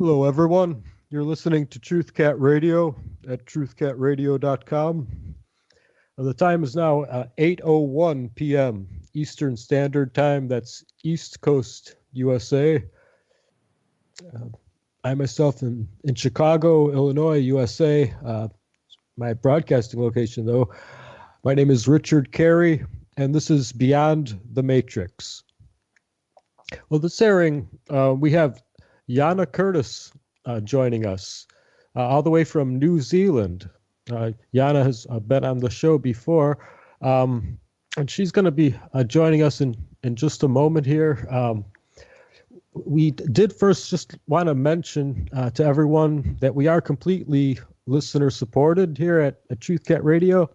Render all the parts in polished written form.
Hello, everyone. You're listening to TruthCat Radio at truthcatradio.com. The time is now 8:01 p.m. Eastern Standard Time. That's East Coast, USA. I myself am in Chicago, Illinois, USA. My broadcasting location, though. My name is Richard Kary, and this is Beyond the Matrix. Well, this airing, we have Yona Curtis joining us all the way from New Zealand. Yona has been on the show before, and she's going to be joining us in just a moment here. We did first just want to mention to everyone that we are completely listener supported here at TruthCat Radio.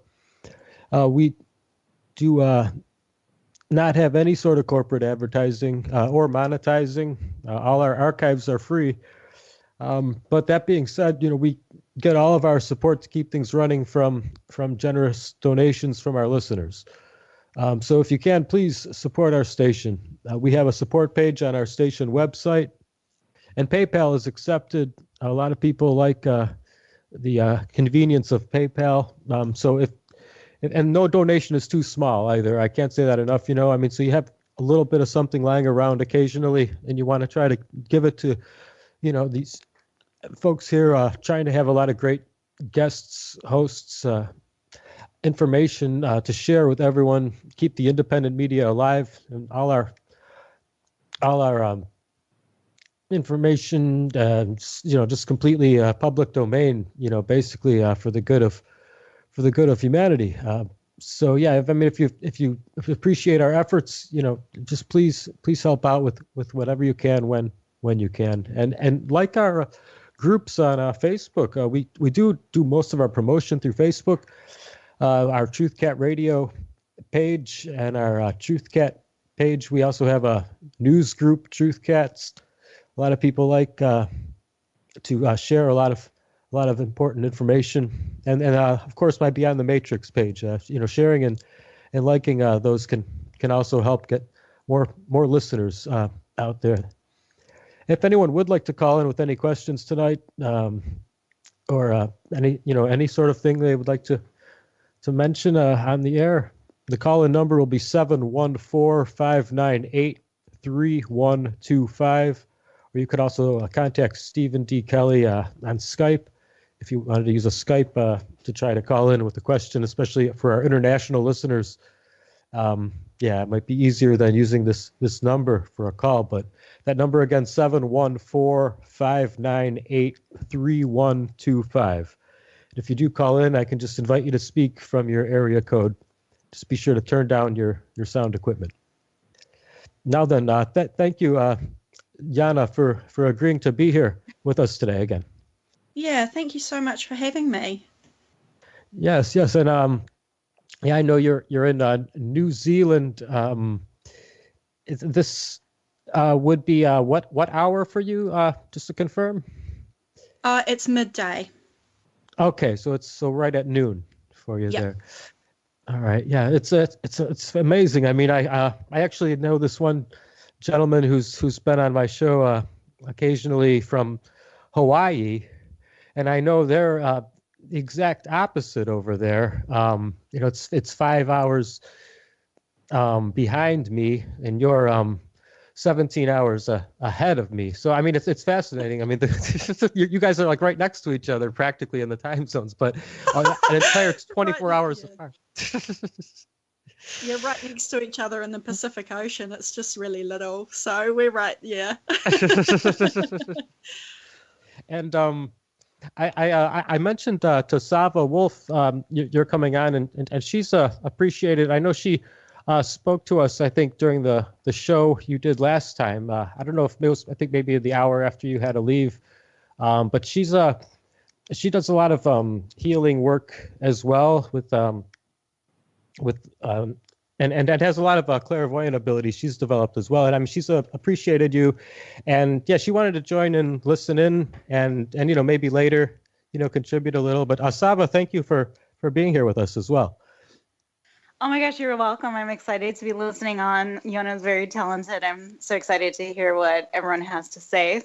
We do not have any sort of corporate advertising or monetizing. All our archives are free. But that being said, we get all of our support to keep things running from generous donations from our listeners. So if you can, please support our station. We have a support page on our station website, and PayPal is accepted. A lot of people like the convenience of PayPal. And no donation is too small either. I can't say that enough. So you have a little bit of something lying around occasionally, and you want to try to give it to, these folks here trying to have a lot of great guests, hosts, information to share with everyone, keep the independent media alive, and all our information, just completely public domain. Basically for the good of humanity. So yeah, if you appreciate our efforts, just please help out with whatever you can when you can, and like our groups on Facebook, we do most of our promotion through Facebook. Our TruthCat Radio page and our TruthCat page. We also have a news group, TruthCats. A lot of people like to share a lot of important information, and of course my Beyond the Matrix page. Sharing and liking those can also help get more listeners out there. If anyone would like to call in with any questions tonight, or any sort of thing they would like to mention on the air, the call-in number will be 714-598-3125, or you could also contact Stephen D. Kelly on Skype if you wanted to use a Skype to try to call in with a question, especially for our international listeners. It might be easier than using this number for a call, but that number again, 714-598-3125. If you do call in, I can just invite you to speak from your area code. Just be sure to turn down your sound equipment. Now then, thank you, Yona, for agreeing to be here with us today again. Yeah, thank you so much for having me. Yes, and I know you're in New Zealand. This would be what hour for you? Just to confirm. It's midday. Okay, so it's right at noon for you. Yep. There. All right, yeah, it's amazing. I actually know this one gentleman who's been on my show occasionally from Hawaii, and I know they're the exact opposite over there. It's 5 hours behind me, and you're 17 hours ahead of me. So it's fascinating. You guys are like right next to each other practically in the time zones, but an entire 24 right, hours yeah. apart. You're right next to each other in the Pacific Ocean. It's just really little, so we're right, yeah. And I mentioned to Sava Wolf, you're coming on, and she's appreciated. I know she spoke to us, I think, during the show you did last time. I don't know if it was, I think maybe the hour after you had to leave. But she does a lot of healing work as well and has a lot of clairvoyant abilities she's developed as well. And she's appreciated you, and yeah, she wanted to join and listen in, and maybe later contribute a little. But Sava, thank you for being here with us as well. Oh my gosh, you're welcome. I'm excited to be listening on. Yona's very talented. I'm so excited to hear what everyone has to say.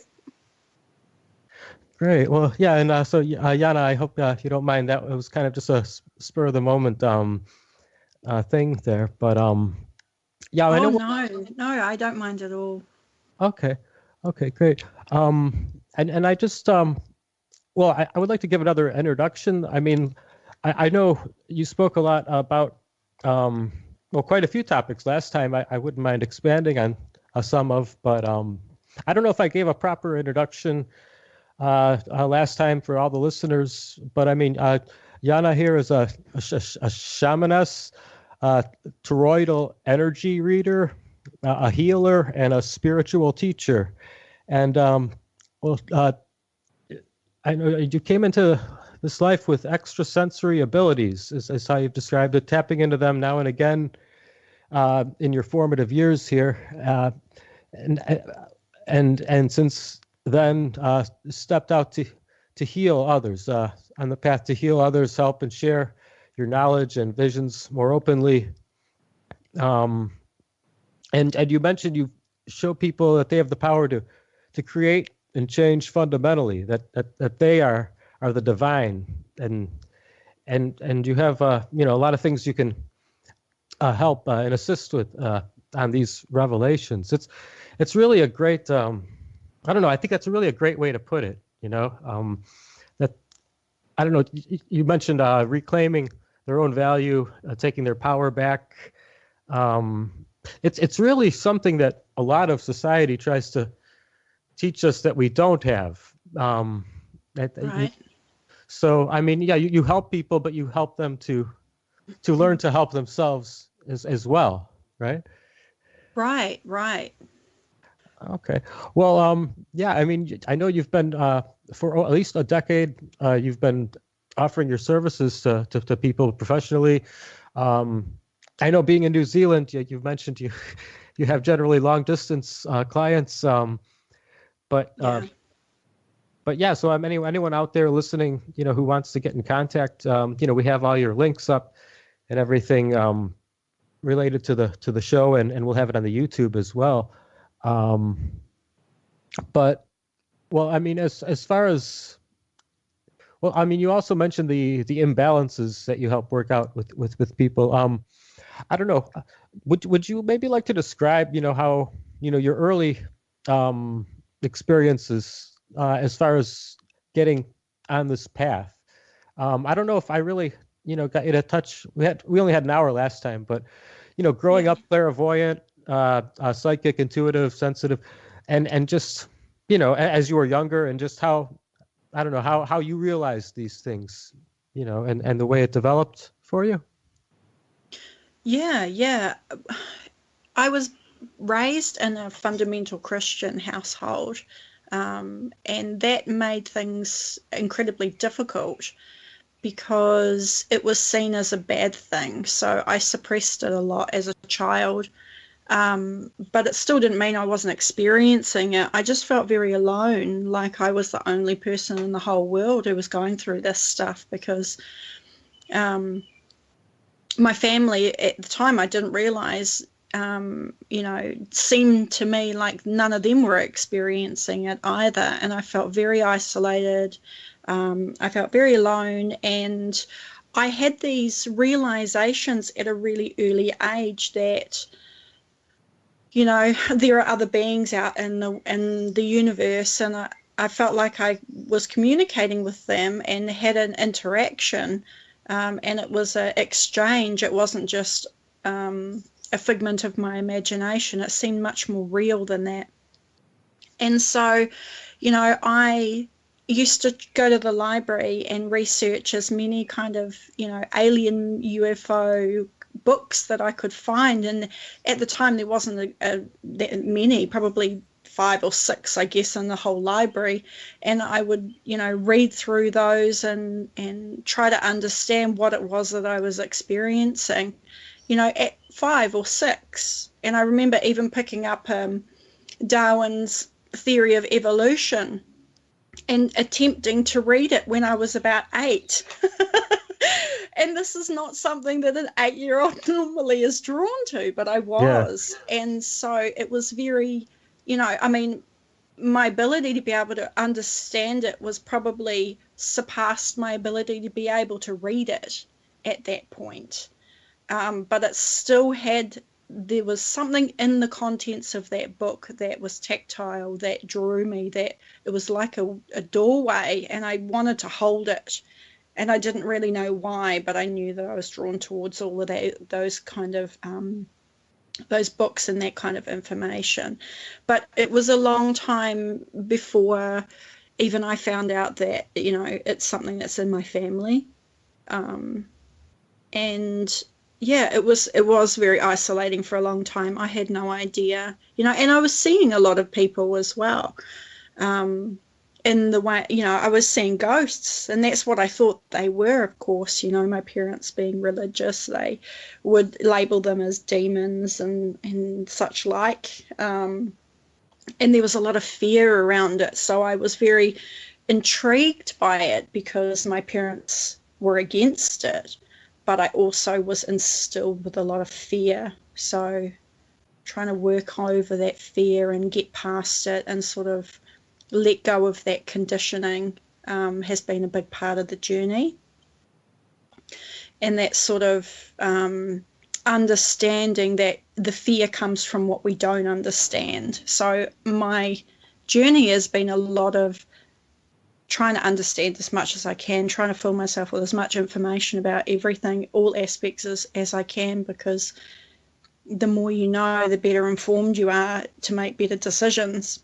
Great. Well, yeah, and so Yana, I hope you don't mind that. It was kind of just a spur of the moment thing there, but yeah, I Oh, know. no, I don't mind at all. Okay, okay, great. And I just well, I would like to give another introduction. I mean, I know you spoke a lot about well, quite a few topics last time. I wouldn't mind expanding on some of, but I don't know if I gave a proper introduction last time for all the listeners, but I mean, Yana here is a shamaness, toroidal energy reader, a healer, and a spiritual teacher. And well, I know you came into this life with extrasensory abilities, is how you've described it, tapping into them now and again in your formative years here, and and since then stepped out to heal others on the path to heal others, help and share your knowledge and visions more openly. Um, and you mentioned you show people that they have the power to create and change fundamentally, that they are the divine, and you have you know, a lot of things you can help and assist with on these revelations. It's really a great I don't know, I think that's really a great way to put it, you know. That I don't know, you mentioned reclaiming their own value, taking their power back. It's really something that a lot of society tries to teach us that we don't have. Right. So I mean, yeah, you help people, but you help them to learn to help themselves as well, right? Right. Okay. Well, yeah, I mean, I know you've been for at least a decade, you've been offering your services to people professionally. Um, I know being in New Zealand, you've mentioned you have generally long distance clients, but Yeah. but yeah. So anyone out there listening, you know, who wants to get in contact, you know, we have all your links up and everything related to the show, and we'll have it on the YouTube as well. Um, but well, I mean, as far as well, I mean, you also mentioned the imbalances that you help work out with people. I don't know. Would you maybe like to describe, you know, how, you know, your early um, experiences as far as getting on this path? I don't know if I really, you know, got you to touch. We only had an hour last time, but you know, growing Yeah. up clairvoyant, psychic, intuitive, sensitive, and just, you know, as you were younger, and just how, I don't know, how you realized these things, you know, and the way it developed for you. Yeah. I was raised in a fundamental Christian household, and that made things incredibly difficult because it was seen as a bad thing. So I suppressed it a lot as a child, but it still didn't mean I wasn't experiencing it. I just felt very alone, like I was the only person in the whole world who was going through this stuff because my family at the time, I didn't realize, you know, seemed to me like none of them were experiencing it either. And I felt very isolated. I felt very alone. And I had these realizations at a really early age that, you know, there are other beings out in the universe, and I felt like I was communicating with them and had an interaction, and it was an exchange. It wasn't just a figment of my imagination. It seemed much more real than that. And so, you know, I used to go to the library and research as many kind of, you know, alien UFO books that I could find. And at the time, there wasn't that many, probably 5 or 6, I guess, in the whole library. And I would, you know, read through those and try to understand what it was that I was experiencing, you know, at 5 or 6. And I remember even picking up Darwin's theory of evolution and attempting to read it when I was about 8. And this is not something that an 8-year-old normally is drawn to, but I was. Yeah. And so it was very, you know, I mean, my ability to be able to understand it was probably surpassed my ability to be able to read it at that point. But it still had, there was something in the contents of that book that was tactile, that drew me, that it was like a doorway, and I wanted to hold it. And I didn't really know why, but I knew that I was drawn towards all of that, those kind of those books and that kind of information. But it was a long time before even I found out that, you know, it's something that's in my family. And yeah, it was very isolating for a long time. I had no idea, you know, and I was seeing a lot of people as well. In the way, you know, I was seeing ghosts, and that's what I thought they were, of course. You know, my parents being religious, they would label them as demons and such like. And there was a lot of fear around it. So I was very intrigued by it because my parents were against it, but I also was instilled with a lot of fear. So trying to work over that fear and get past it and sort of let go of that conditioning has been a big part of the journey. And that sort of understanding that the fear comes from what we don't understand. So my journey has been a lot of trying to understand as much as I can, trying to fill myself with as much information about everything, all aspects as I can, because the more you know, the better informed you are to make better decisions.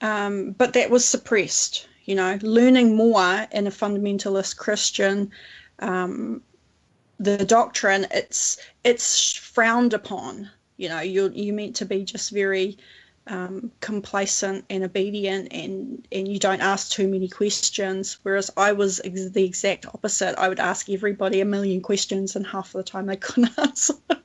But that was suppressed, you know, learning more in a fundamentalist Christian, the doctrine, it's frowned upon. You know, you're meant to be just very complacent and obedient, and you don't ask too many questions, whereas I was the exact opposite. I would ask everybody a million questions, and half of the time they couldn't answer them.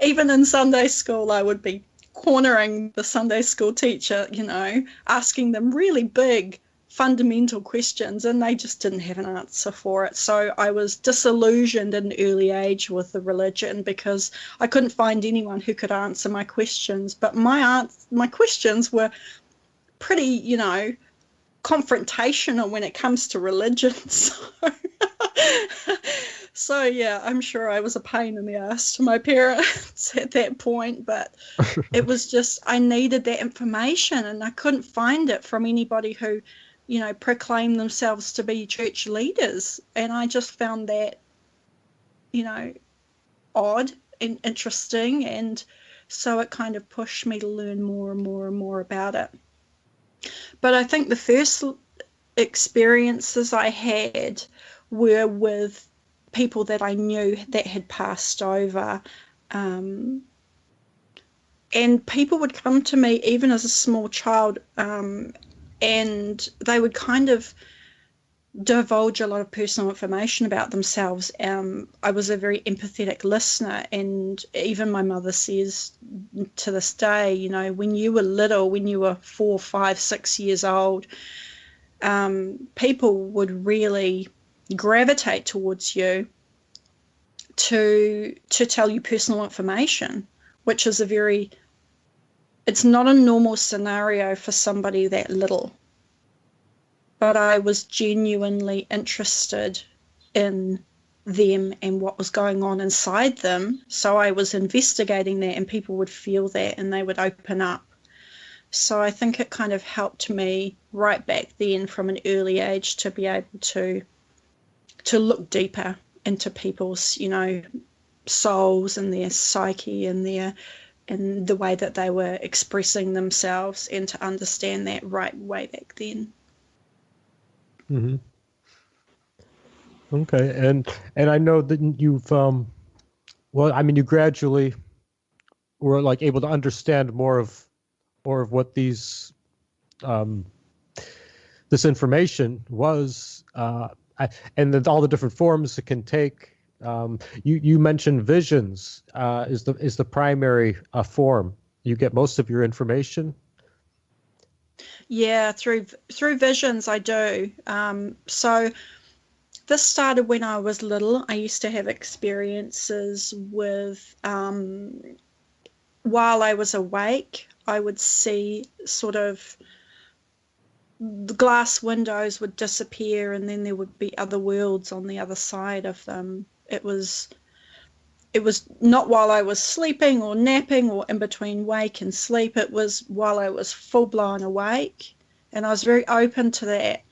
Even in Sunday school, I would be cornering the Sunday school teacher, you know, asking them really big fundamental questions, and they just didn't have an answer for it. So I was disillusioned at an early age with the religion because I couldn't find anyone who could answer my questions. But my questions were pretty, you know, confrontational when it comes to religion. So yeah, I'm sure I was a pain in the ass to my parents at that point, but it was just, I needed that information and I couldn't find it from anybody who, you know, proclaimed themselves to be church leaders. And I just found that, you know, odd and interesting. And so it kind of pushed me to learn more and more and more about it. But I think the first experiences I had were with people that I knew that had passed over. And people would come to me even as a small child, and they would kind of divulge a lot of personal information about themselves. I was a very empathetic listener, and even my mother says to this day, you know, when you were little, when you were 4, 5, 6 years old, people would really gravitate towards you to tell you personal information, which is it's not a normal scenario for somebody that little. But I was genuinely interested in them and what was going on inside them. So I was investigating that, and people would feel that and they would open up. So I think it kind of helped me right back then from an early age to be able to look deeper into people's, you know, souls and their psyche and the way that they were expressing themselves, and to understand that right way back then. Mm-hmm. Okay, and I know that you've well, I mean, you gradually were like able to understand more of what these this information was, and then all the different forms it can take. You mentioned visions is the primary form. You get most of your information. Yeah, through visions I do. So this started when I was little. I used to have experiences with while I was awake, I would see sort of the glass windows would disappear, and then there would be other worlds on the other side of them. It was not while I was sleeping or napping or in between wake and sleep. It was while I was full blown awake, and I was very open to that.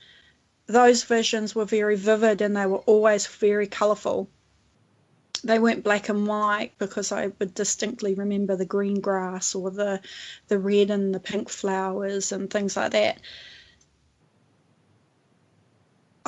Those visions were very vivid, and they were always very colourful. They weren't black and white, because I would distinctly remember the green grass or the red and the pink flowers and things like that.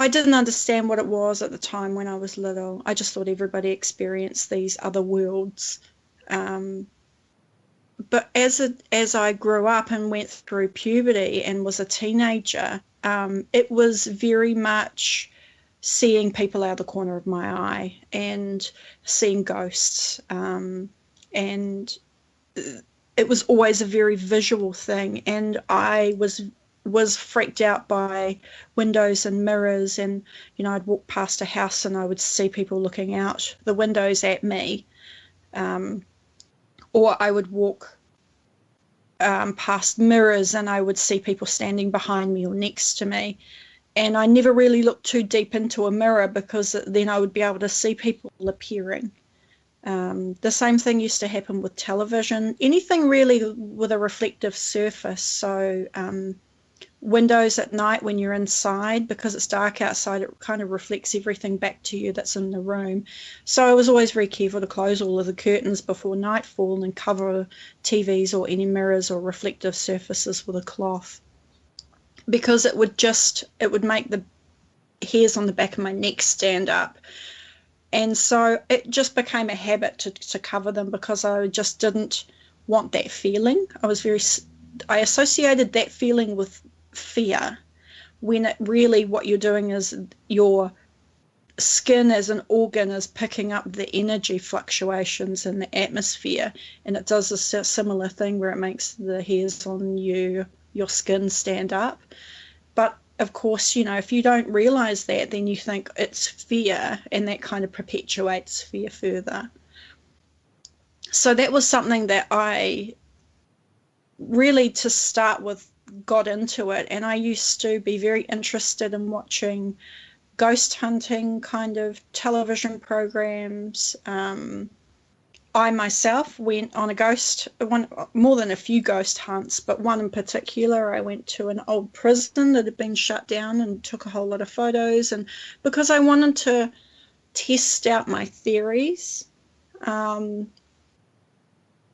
I didn't understand what it was at the time when I was little. I just thought everybody experienced these other worlds. But as I grew up and went through puberty and was a teenager, it was very much seeing people out of the corner of my eye and seeing ghosts. And it was always a very visual thing. And I was freaked out by windows and mirrors, and I'd walk past a house and I would see people looking out the windows at me, or I would walk past mirrors and I would see people standing behind me or next to me, and I never really looked too deep into a mirror, because then I would be able to see people appearing. The same thing used to happen with television, anything really with a reflective surface. So windows at night when you're inside, because it's dark outside, it kind of reflects everything back to you that's in the room. So I was always very careful to close all of the curtains before nightfall and cover TVs or any mirrors or reflective surfaces with a cloth, because it would make the hairs on the back of my neck stand up. And so it just became a habit to cover them, because I just didn't want that feeling. I associated that feeling with fear, when it really, what you're doing is your skin as an organ is picking up the energy fluctuations in the atmosphere, and it does a similar thing where it makes the hairs on your skin stand up. But of course, if you don't realize that, then you think it's fear, and that kind of perpetuates fear further. So that was something that I really, to start with, got into it. And I used to be very interested in watching ghost hunting kind of television programs. I myself went on more than a few ghost hunts, but one in particular, I went to an old prison that had been shut down and took a whole lot of photos. And because I wanted to test out my theories,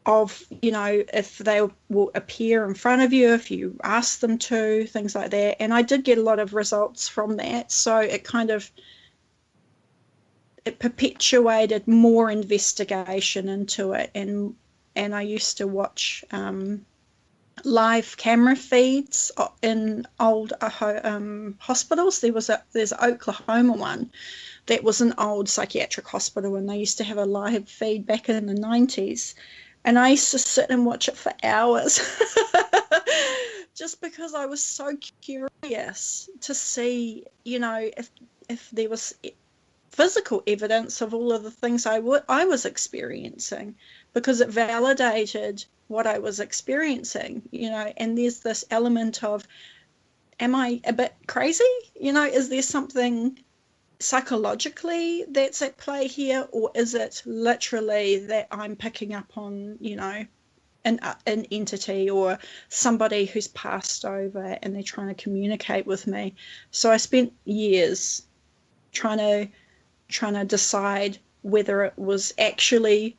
of, if they will appear in front of you, if you ask them to, things like that. And I did get a lot of results from that. So it perpetuated more investigation into it. And I used to watch live camera feeds in old hospitals. There's an Oklahoma one that was an old psychiatric hospital, and they used to have a live feed back in the 90s. And I used to sit and watch it for hours just because I was so curious to see, if there was physical evidence of all of the things I was experiencing, because it validated what I was experiencing, and there's this element of, am I a bit crazy? Is there something psychologically that's at play here, or is it literally that I'm picking up on an entity or somebody who's passed over and they're trying to communicate with me? So I spent years trying to decide whether it was actually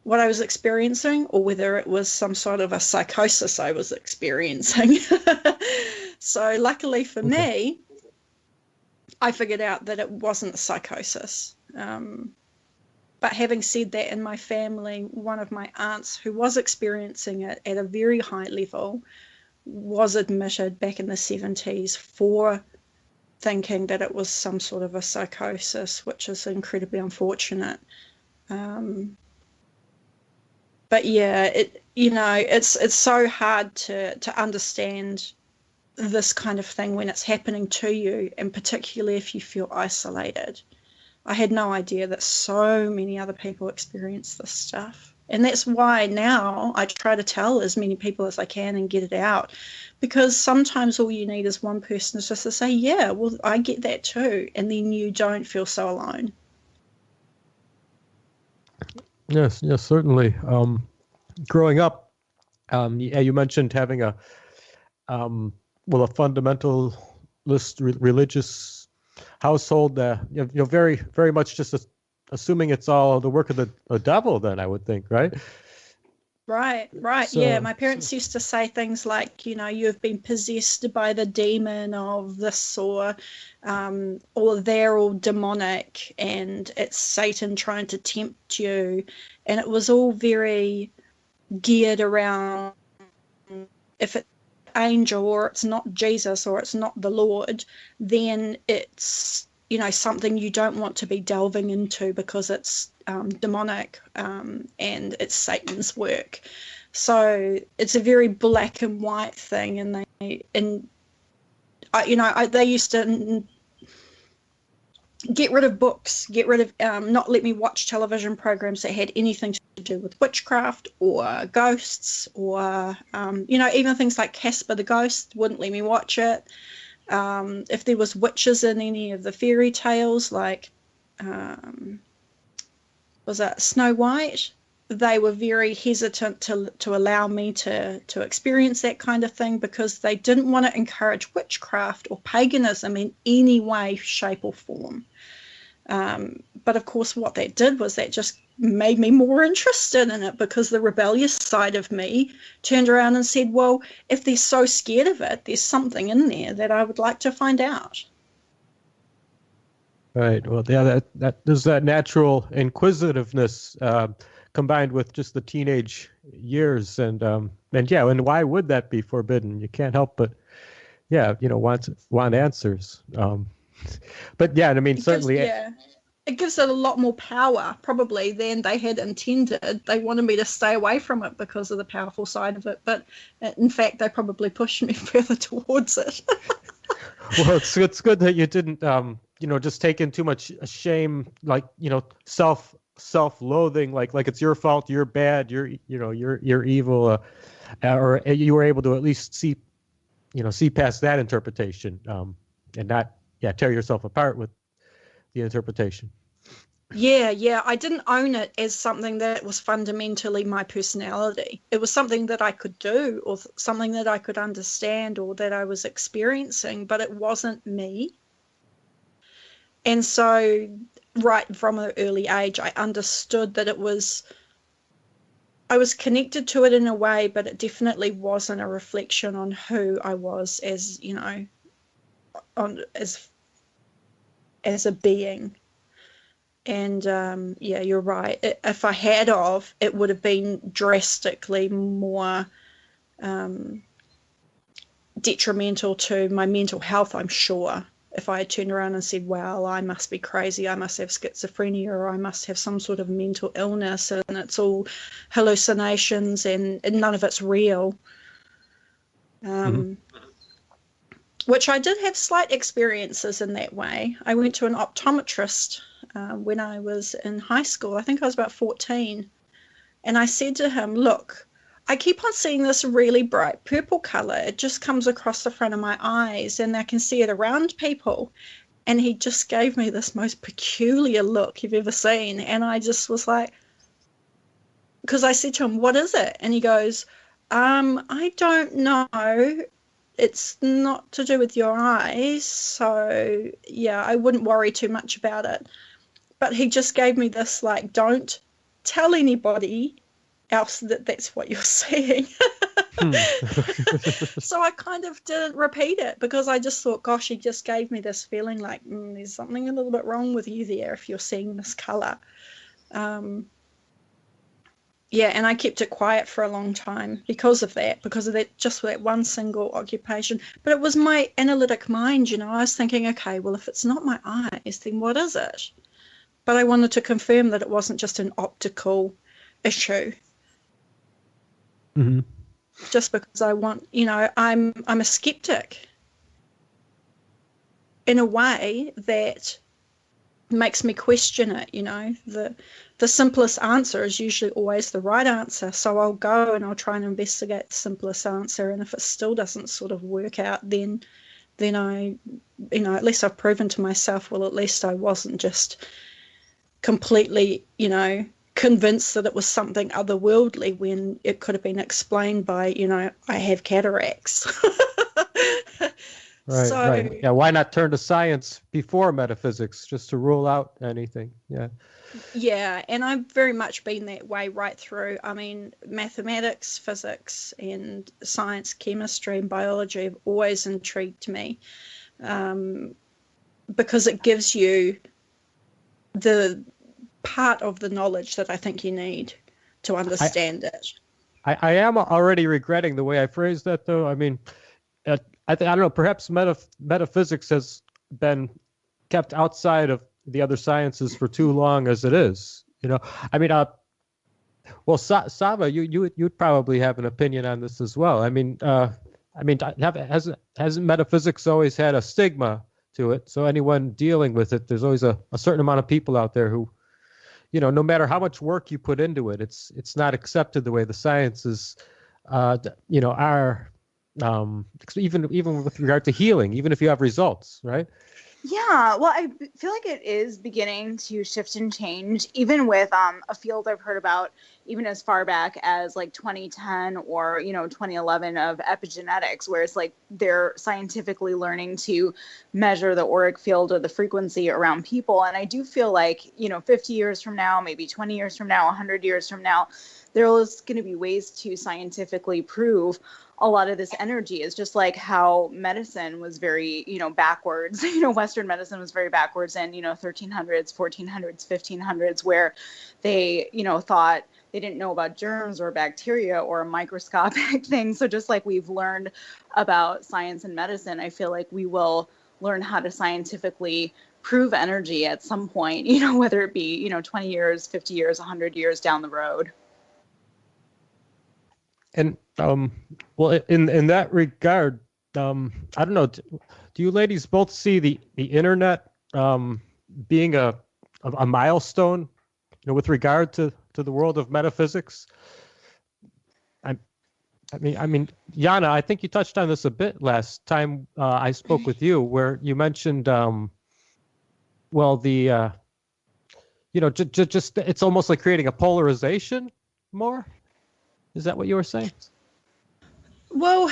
what I was experiencing, or whether it was some sort of a psychosis I was experiencing. So luckily for me, I figured out that it wasn't a psychosis. But having said that, in my family, one of my aunts who was experiencing it at a very high level was admitted back in the 70s for thinking that it was some sort of a psychosis, which is incredibly unfortunate. But yeah, it's so hard to understand this kind of thing when it's happening to you, and particularly if you feel isolated. I had no idea that so many other people experience this stuff. And that's why now I try to tell as many people as I can and get it out. Because sometimes all you need is one person just to say, yeah, well, I get that too. And then you don't feel so alone. Yes, yes, certainly. Growing up, yeah, you mentioned having a well, a fundamentalist religious household. Very, very much just assuming it's all the work of the devil. Then I would think, right? Right. Yeah, my parents used to say things like, you've been possessed by the demon of this, or they're all demonic and it's Satan trying to tempt you. And it was all very geared around, if it's angel or it's not Jesus or it's not the Lord, then it's something you don't want to be delving into because it's demonic, and it's Satan's work. So it's a very black and white thing, and they used to get rid of books, not let me watch television programs that had anything to do with witchcraft or ghosts, or even things like Casper the Ghost, wouldn't let me watch it. If there was witches in any of the fairy tales, like was that Snow White, they were very hesitant to allow me to experience that kind of thing, because they didn't want to encourage witchcraft or paganism in any way, shape or form. But of course what that did was that just made me more interested in it, because the rebellious side of me turned around and said, well, if they're so scared of it, there's something in there that I would like to find out. Right. Well, yeah, that there's that natural inquisitiveness combined with just the teenage years, and why would that be forbidden? You can't help but, want answers. But yeah, I mean, certainly. It gives it a lot more power, probably, than they had intended. They wanted me to stay away from it because of the powerful side of it, but in fact, they probably pushed me further towards it. Well, it's good that you didn't, just take in too much shame, like, self-loathing, like it's your fault, you're bad, you're evil, or you were able to at least see past that interpretation, and not, tear yourself apart with the interpretation. Yeah, I didn't own it as something that was fundamentally my personality. It was something that I could do, or something that I could understand, or that I was experiencing, but it wasn't me. And so right from an early age, I understood that I was connected to it in a way, but it definitely wasn't a reflection on who I was as, as a being. And you're right. If I had it would have been drastically more detrimental to my mental health, I'm sure. If I had turned around and said, well, I must be crazy, I must have schizophrenia, or I must have some sort of mental illness, and it's all hallucinations and none of it's real. Which I did have slight experiences in that way. I went to an optometrist when I was in high school. I think I was about 14. And I said to him, look, I keep on seeing this really bright purple color. It just comes across the front of my eyes and I can see it around people. And he just gave me this most peculiar look you've ever seen. And I just was like, because I said to him, what is it? And he goes, I don't know. It's not to do with your eyes. So, yeah, I wouldn't worry too much about it. But he just gave me this, like, don't tell anybody else that that's what you're seeing. So I kind of didn't repeat it, because I just thought, gosh, he just gave me this feeling like there's something a little bit wrong with you there if you're seeing this color. And I kept it quiet for a long time because of that, just for that one single occupation. But it was my analytic mind, I was thinking, okay, well, if it's not my eyes, then what is it? But I wanted to confirm that it wasn't just an optical issue. Mm-hmm. Just because I want, I'm a skeptic in a way that makes me question it. The simplest answer is usually always the right answer. So I'll go and I'll try and investigate the simplest answer. And if it still doesn't sort of work out, then I, at least I've proven to myself, well, at least I wasn't just completely, convinced that it was something otherworldly when it could have been explained by, I have cataracts. Right, right. Yeah, why not turn to science before metaphysics, just to rule out anything? Yeah. Yeah, and I've very much been that way right through. I mean, mathematics, physics, and science, chemistry, and biology have always intrigued me, because it gives you the part of the knowledge that I think you need to understand it. I am already regretting the way I phrased that, though. I mean, I don't know, perhaps metaphysics has been kept outside of the other sciences for too long as it is. I mean, well, Sava, you'd probably have an opinion on this as well. Hasn't metaphysics always had a stigma to it? So anyone dealing with it, there's always a certain amount of people out there who, no matter how much work you put into it, it's not accepted the way the sciences, are. Even with regard to healing, even if you have results, right? Yeah, well, I feel like it is beginning to shift and change, even with a field I've heard about even as far back as like 2010 or 2011 of epigenetics, where it's like they're scientifically learning to measure the auric field or the frequency around people. And I do feel like 50 years from now, maybe 20 years from now, 100 years from now, there is going to be ways to scientifically prove a lot of this energy. Is just like how medicine was very, backwards. Western medicine was very backwards in, 1300s, 1400s, 1500s, where they, thought they didn't know about germs or bacteria or microscopic things. So just like we've learned about science and medicine, I feel like we will learn how to scientifically prove energy at some point, whether it be, 20 years, 50 years, 100 years down the road. And well, in that regard, I don't know. Do you ladies both see the internet being a milestone, with regard to the world of metaphysics? I mean, Yona, I think you touched on this a bit last time I spoke with you, where you mentioned, just it's almost like creating a polarization more. Is that what you were saying? Well,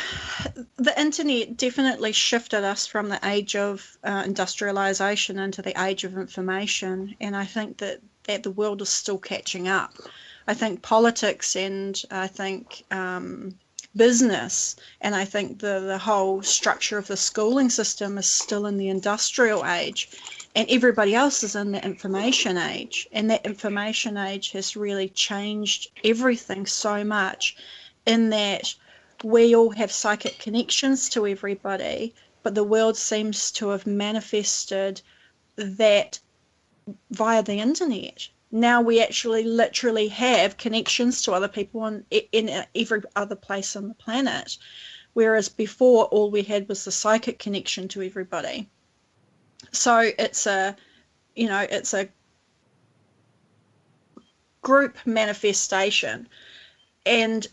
the internet definitely shifted us from the age of industrialization into the age of information. And I think that the world is still catching up. I think politics and I think business and I think the whole structure of the schooling system is still in the industrial age. And everybody else is in the information age. And that information age has really changed everything so much, in that we all have psychic connections to everybody, but the world seems to have manifested that via the internet. Now we actually literally have connections to other people in every other place on the planet, whereas before all we had was the psychic connection to everybody. So it's a group manifestation, and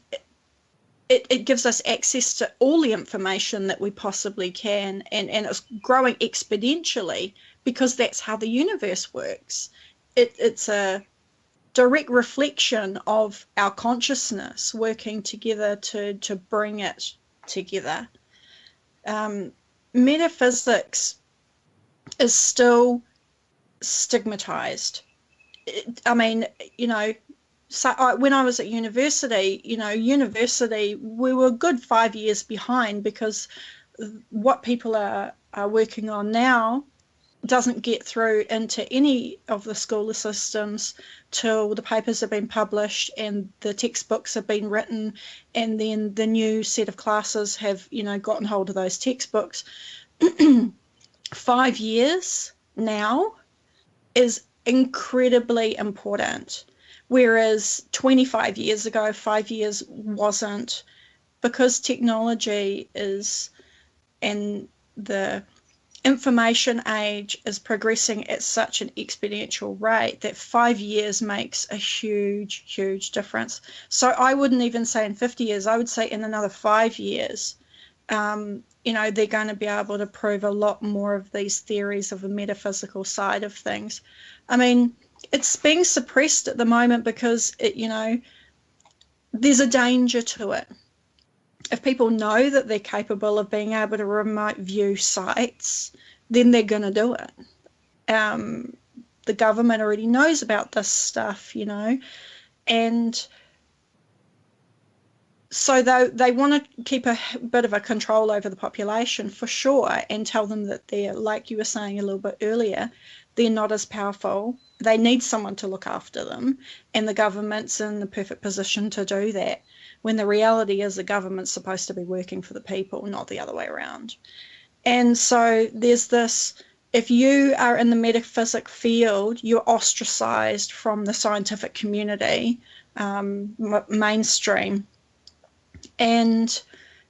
it gives us access to all the information that we possibly can, and it's growing exponentially because that's how the universe works. It's a direct reflection of our consciousness working together to bring it together. Metaphysics is still stigmatized. So when I was at university, we were a good 5 years behind, because what people are working on now doesn't get through into any of the school systems till the papers have been published and the textbooks have been written, and then the new set of classes have, gotten hold of those textbooks. 5 years now is incredibly important, whereas 25 years ago, 5 years wasn't, because technology is, and the information age is progressing at such an exponential rate that 5 years makes a huge, huge difference. So I wouldn't even say in 50 years, I would say in another 5 years, they're going to be able to prove a lot more of these theories of the metaphysical side of things. I mean, it's being suppressed at the moment because there's a danger to it. If people know that they're capable of being able to remote view sites, then they're going to do it. The government already knows about this stuff, and so they want to keep a bit of a control over the population for sure, and tell them that they're, like you were saying a little bit earlier, they're not as powerful. They need someone to look after them, and the government's in the perfect position to do that, when the reality is the government's supposed to be working for the people, not the other way around. And so there's this, if you are in the metaphysic field, you're ostracized from the scientific community, mainstream. And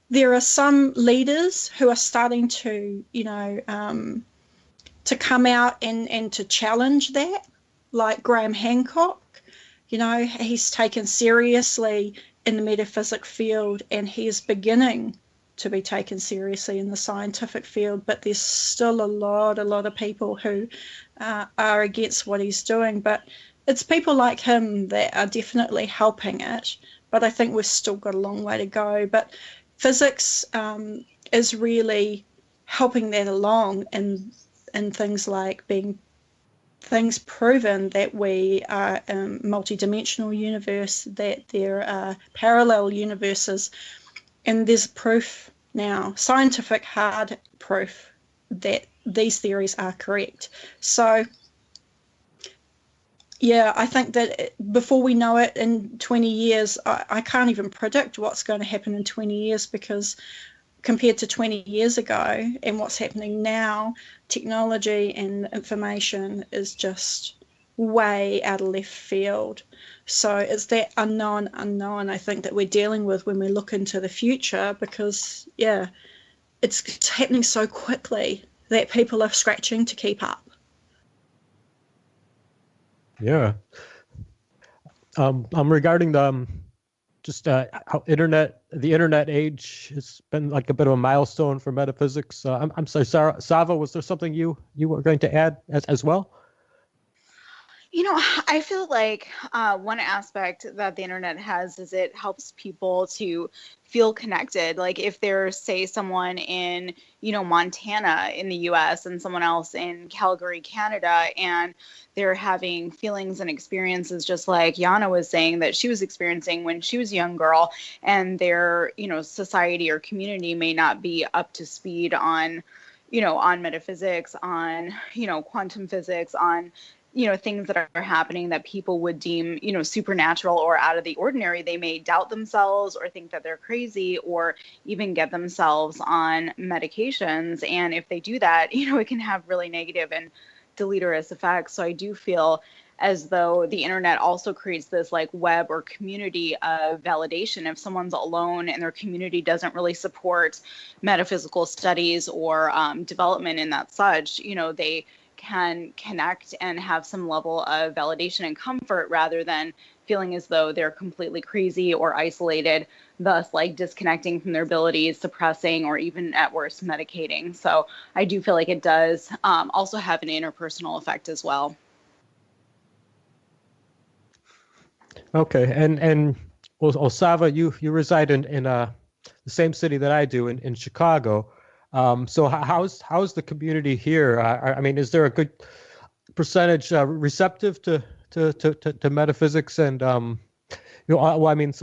there are some leaders who are starting to, to come out and to challenge that, like Graham Hancock. He's taken seriously in the metaphysic field, and he is beginning to be taken seriously in the scientific field, but there's still a lot of people who are against what he's doing. But it's people like him that are definitely helping it, but I think we've still got a long way to go. But physics is really helping that along, in things like being things proven that we are a multi-dimensional universe, that there are parallel universes, and there's proof now, scientific hard proof, that these theories are correct. So yeah, I think that before we know it, in 20 years, I can't even predict what's going to happen in 20 years, because compared to 20 years ago and what's happening now, technology and information is just way out of left field. So it's that unknown, I think, that we're dealing with when we look into the future, because, yeah, it's happening so quickly that people are scratching to keep up. Yeah. Regarding the how the internet age has been like a bit of a milestone for metaphysics. I'm sorry, Sava, was there something you were going to add as well? I feel like one aspect that the internet has is it helps people to feel connected. Like if there's, say, someone in, Montana in the US and someone else in Calgary, Canada, and they're having feelings and experiences just like Yona was saying that she was experiencing when she was a young girl, and their, society or community may not be up to speed on, on metaphysics, on, quantum physics, on things that are happening that people would deem, supernatural or out of the ordinary. They may doubt themselves or think that they're crazy, or even get themselves on medications. And if they do that, it can have really negative and deleterious effects. So I do feel as though the internet also creates this like web or community of validation. If someone's alone and their community doesn't really support metaphysical studies or development in that such, they can connect and have some level of validation and comfort, rather than feeling as though they're completely crazy or isolated, thus like disconnecting from their abilities, suppressing, or even at worst medicating. So I do feel like it does also have an interpersonal effect as well. Okay, and well, Sava, you reside in the same city that I do, in Chicago. So how's the community here? I mean, is there a good percentage receptive to metaphysics, and well, I mean,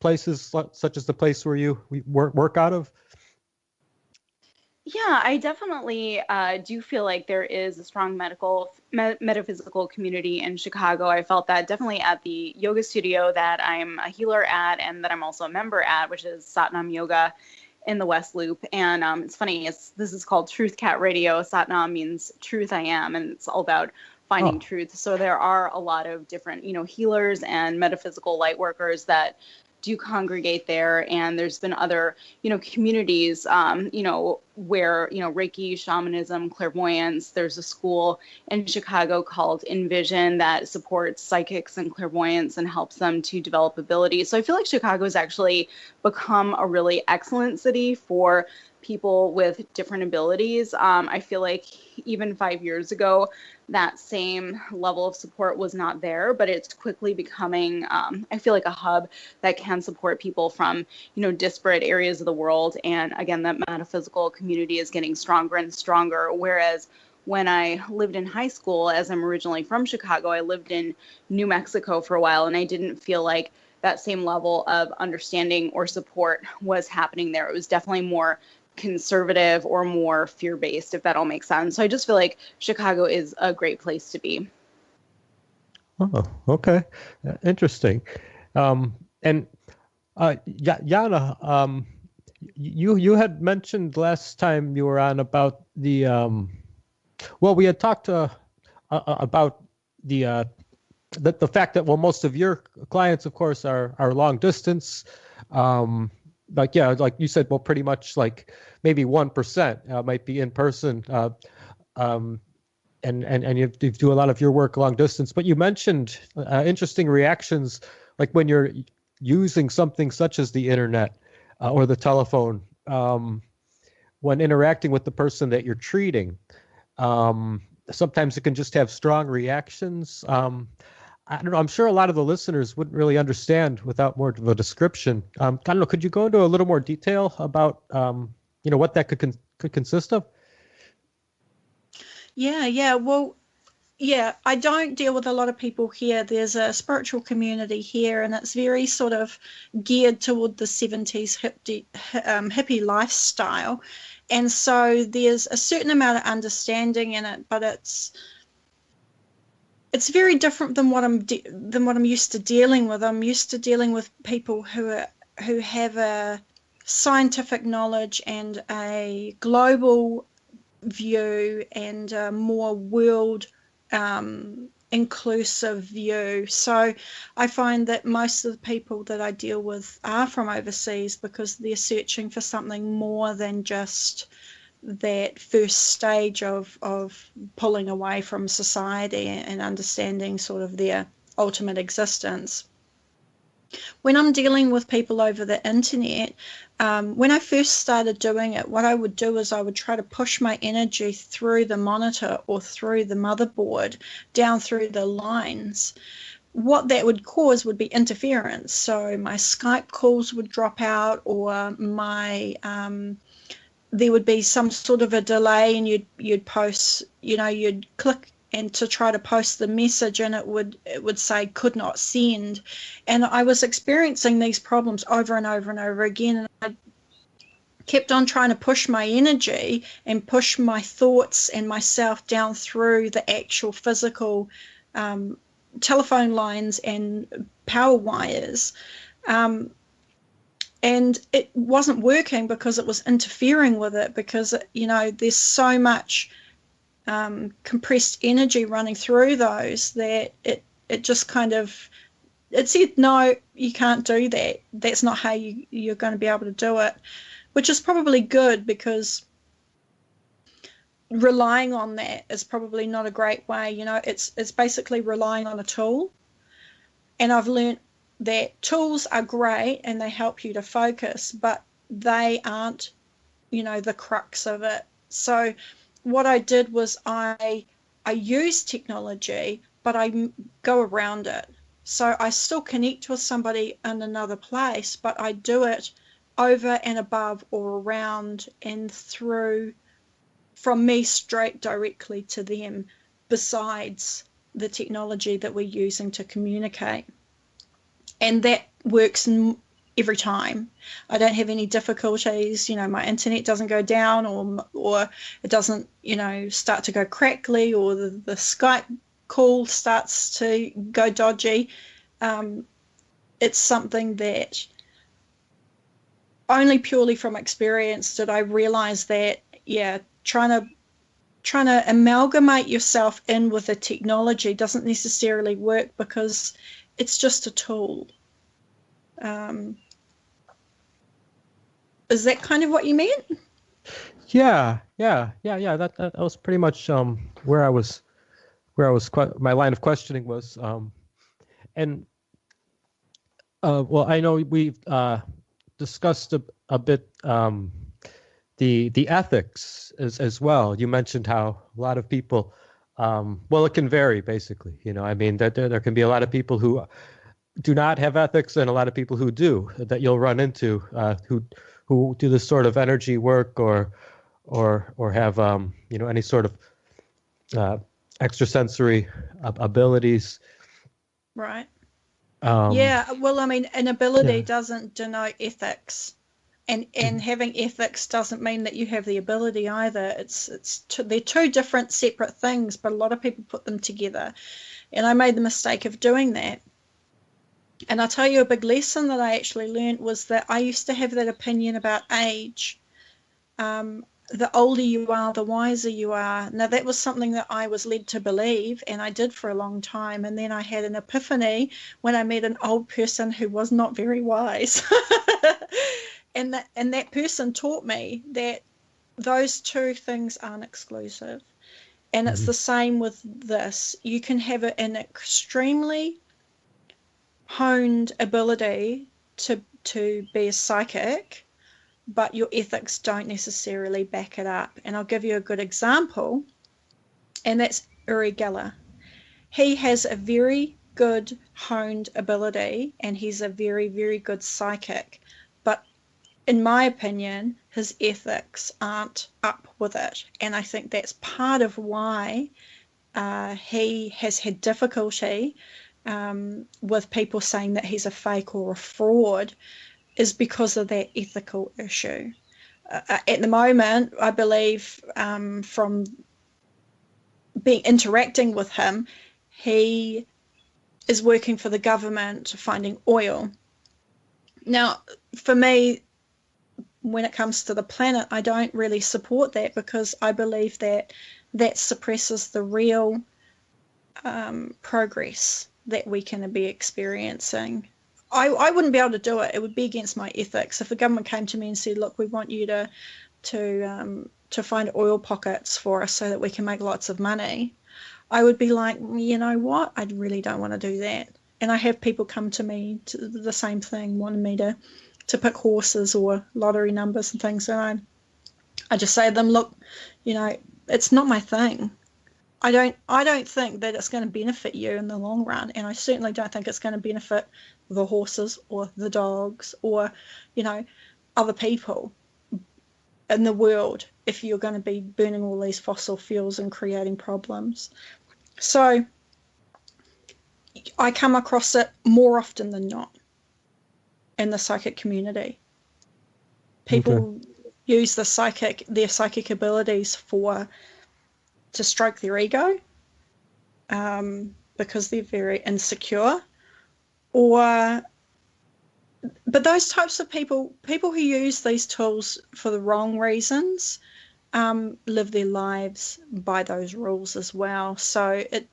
places such as the place where you work out of? Yeah, I definitely do feel like there is a strong metaphysical community in Chicago. I felt that definitely at the yoga studio that I'm a healer at, and that I'm also a member at, which is Satnam Yoga in the West Loop. And it's funny, this is called Truth Cat Radio. Satnam means truth I am, and it's all about finding truth. So there are a lot of different, healers and metaphysical light workers that do congregate there. And there's been other, communities, where, Reiki, shamanism, clairvoyance. There's a school in Chicago called Envision that supports psychics and clairvoyants and helps them to develop abilities. So I feel like Chicago has actually become a really excellent city for people with different abilities. I feel like even 5 years ago, that same level of support was not there, but it's quickly becoming, I feel like, a hub that can support people from, disparate areas of the world. And again, that metaphysical community is getting stronger and stronger. Whereas when I lived in high school, as I'm originally from Chicago, I lived in New Mexico for a while, and I didn't feel like that same level of understanding or support was happening there. It was definitely more conservative or more fear-based, if that all makes sense. So I just feel like Chicago is a great place to be. Oh, okay. Interesting. And Yana, you had mentioned last time you were on about the well, we had talked about the fact that, well, most of your clients, of course, are long distance. Like you said, well, pretty much like maybe 1% might be in person, and you do a lot of your work long distance. But you mentioned interesting reactions, like when you're using something such as the internet or the telephone, when interacting with the person that you're treating. Sometimes it can just have strong reactions. I don't know. I'm sure a lot of the listeners wouldn't really understand without more of a description. I don't know. Could you go into a little more detail about, what that could consist of? Yeah. Well, yeah, I don't deal with a lot of people here. There's a spiritual community here, and it's very sort of geared toward the 70s hippie lifestyle. And so there's a certain amount of understanding in it, but it's very different than what I'm used to dealing with. I'm used to dealing with people who have a scientific knowledge and a global view and a more world inclusive view. So I find that most of the people that I deal with are from overseas because they're searching for something more than just that first stage of pulling away from society and understanding sort of their ultimate existence. When I'm dealing with people over the internet, when I first started doing it, what I would do is I would try to push my energy through the monitor or through the motherboard down through the lines. What that would cause would be interference. So my Skype calls would drop out, or there would be some sort of a delay, and you'd post, you'd click and to try to post the message, and it would say could not send. And I was experiencing these problems over and over and over again, and I kept on trying to push my energy and push my thoughts and myself down through the actual physical telephone lines and power wires. And it wasn't working because it was interfering with it, because, there's so much compressed energy running through those that it just kind of, it said, no, you can't do that. That's not how you're going to be able to do it, which is probably good, because relying on that is probably not a great way. It's basically relying on a tool. And I've learned that tools are great and they help you to focus, but they aren't, the crux of it. So what I did was I use technology, but I go around it. So I still connect with somebody in another place, but I do it over and above or around and through, from me straight directly to them, besides the technology that we're using to communicate. And that works every time. I don't have any difficulties. My internet doesn't go down, or it doesn't, start to go crackly, or the Skype call starts to go dodgy. It's something that only purely from experience did I realize that, trying to amalgamate yourself in with the technology doesn't necessarily work, because it's just a tool. Is that kind of what you meant? Yeah. That was pretty much where I was my line of questioning was, and well, I know we've discussed a bit the ethics as well. You mentioned how a lot of people, well, it can vary basically. I mean that there can be a lot of people who do not have ethics and a lot of people who do, that you'll run into, who do this sort of energy work or have any sort of extrasensory abilities. Right. Um, Yeah. Well, I mean, an ability yeah. doesn't denote ethics. And having ethics doesn't mean that you have the ability either. They're two different separate things, but a lot of people put them together. And I made the mistake of doing that. And I'll tell you a big lesson that I actually learned was that I used to have that opinion about age. The older you are, the wiser you are. Now, that was something that I was led to believe, and I did for a long time. And then I had an epiphany when I met an old person who was not very wise. And that person taught me that those two things aren't exclusive. And it's the same with this. You can have an extremely honed ability to be a psychic, but your ethics don't necessarily back it up. And I'll give you a good example, and that's Uri Geller. He has a very good honed ability, and he's a very, very good psychic. But in my opinion, his ethics aren't up with it. And I think that's part of why he has had difficulty with people saying that he's a fake or a fraud, is because of that ethical issue. At the moment, I believe from interacting with him, he is working for the government, finding oil. Now, for me, when it comes to the planet, I don't really support that, because I believe that suppresses the real progress that we can be experiencing. I wouldn't be able to do it. It would be against my ethics. If the government came to me and said, look, we want you to find oil pockets for us so that we can make lots of money, I would be like, you know what? I really don't want to do that. And I have people come to me to the same thing, wanting me to pick horses or lottery numbers and things. And I just say to them, look, it's not my thing. I don't think that it's going to benefit you in the long run, and I certainly don't think it's going to benefit the horses or the dogs or, other people in the world if you're going to be burning all these fossil fuels and creating problems. So I come across it more often than not in the psychic community. People use their psychic abilities to stroke their ego, because they're very insecure, but those types of people who use these tools for the wrong reasons, live their lives by those rules as well. So it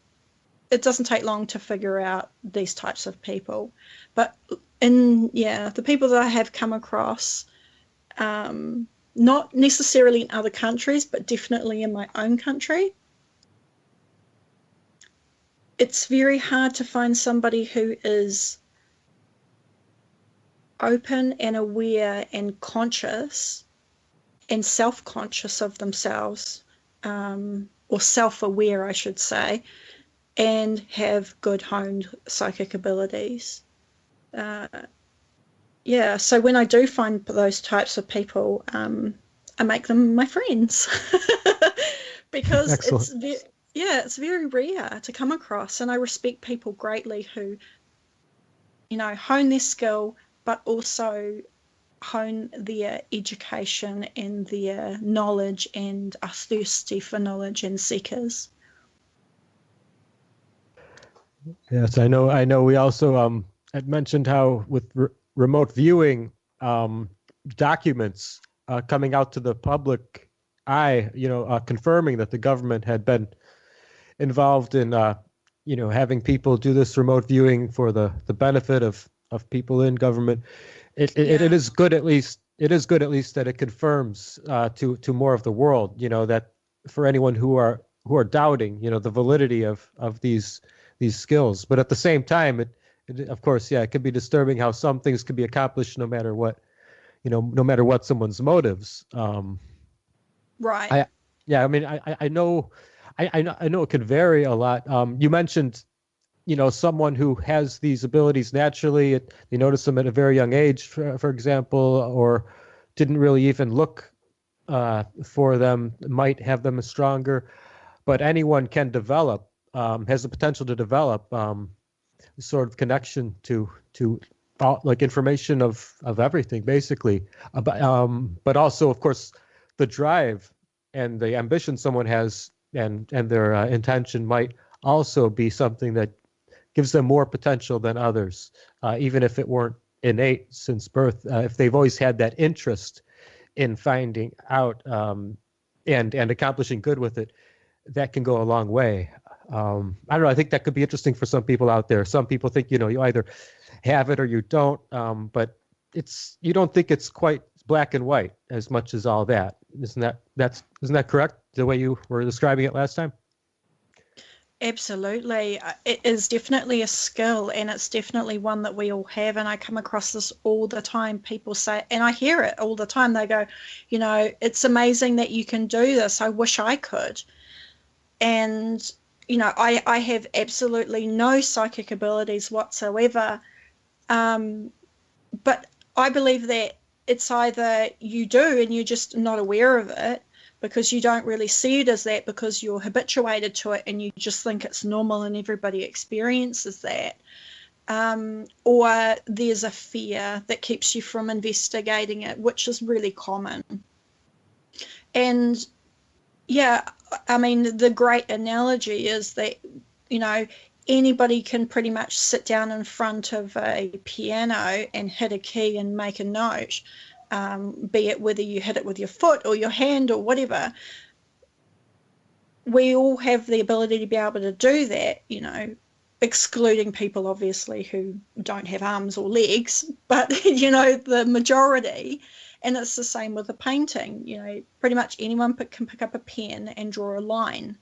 doesn't take long to figure out these types of people. But the people that I have come across, not necessarily in other countries, but definitely in my own country, it's very hard to find somebody who is open and aware and conscious and self-conscious of themselves, or self-aware, I should say, and have good honed psychic abilities. So when I do find those types of people, I make them my friends because Excellent. it's very rare to come across, and I respect people greatly who, hone their skill, but also hone their education and their knowledge and are thirsty for knowledge and seekers. Yes, I know. We also had mentioned how with remote viewing, documents coming out to the public eye, confirming that the government had been involved in, having people do this remote viewing for the benefit of of people in government. It is good at least. It is good at least that it confirms to more of the world, that for anyone who are doubting, the validity of these skills. But at the same time, it of course, it can be disturbing how some things can be accomplished no matter what, no matter what someone's motives. Right. I mean, I know it can vary a lot. You mentioned, someone who has these abilities naturally, they notice them at a very young age, for example, or didn't really even look for them, might have them stronger. But anyone can develop, has the potential to develop sort of connection to all, like, information of everything, basically. But also, of course, the drive and the ambition someone has, and their intention might also be something that gives them more potential than others, even if it weren't innate since birth. If they've always had that interest in finding out and accomplishing good with it, that can go a long way. I don't know. I think that could be interesting for some people out there. Some people think, you either have it or you don't, but you don't think it's quite black and white as much as all that. Isn't that correct? The way you were describing it last time? Absolutely. It is definitely a skill, and it's definitely one that we all have. And I come across this all the time. People say, and I hear it all the time, they go, it's amazing that you can do this. I wish I could. And, I have absolutely no psychic abilities whatsoever. But I believe that it's either you do and you're just not aware of it, because you don't really see it as that, because you're habituated to it and you just think it's normal and everybody experiences that. Or there's a fear that keeps you from investigating it, which is really common. And I mean, the great analogy is that, anybody can pretty much sit down in front of a piano and hit a key and make a note. Be it whether you hit it with your foot or your hand or whatever. We all have the ability to be able to do that, excluding people obviously who don't have arms or legs, but the majority. And it's the same with a painting. Pretty much anyone can pick up a pen and draw a line,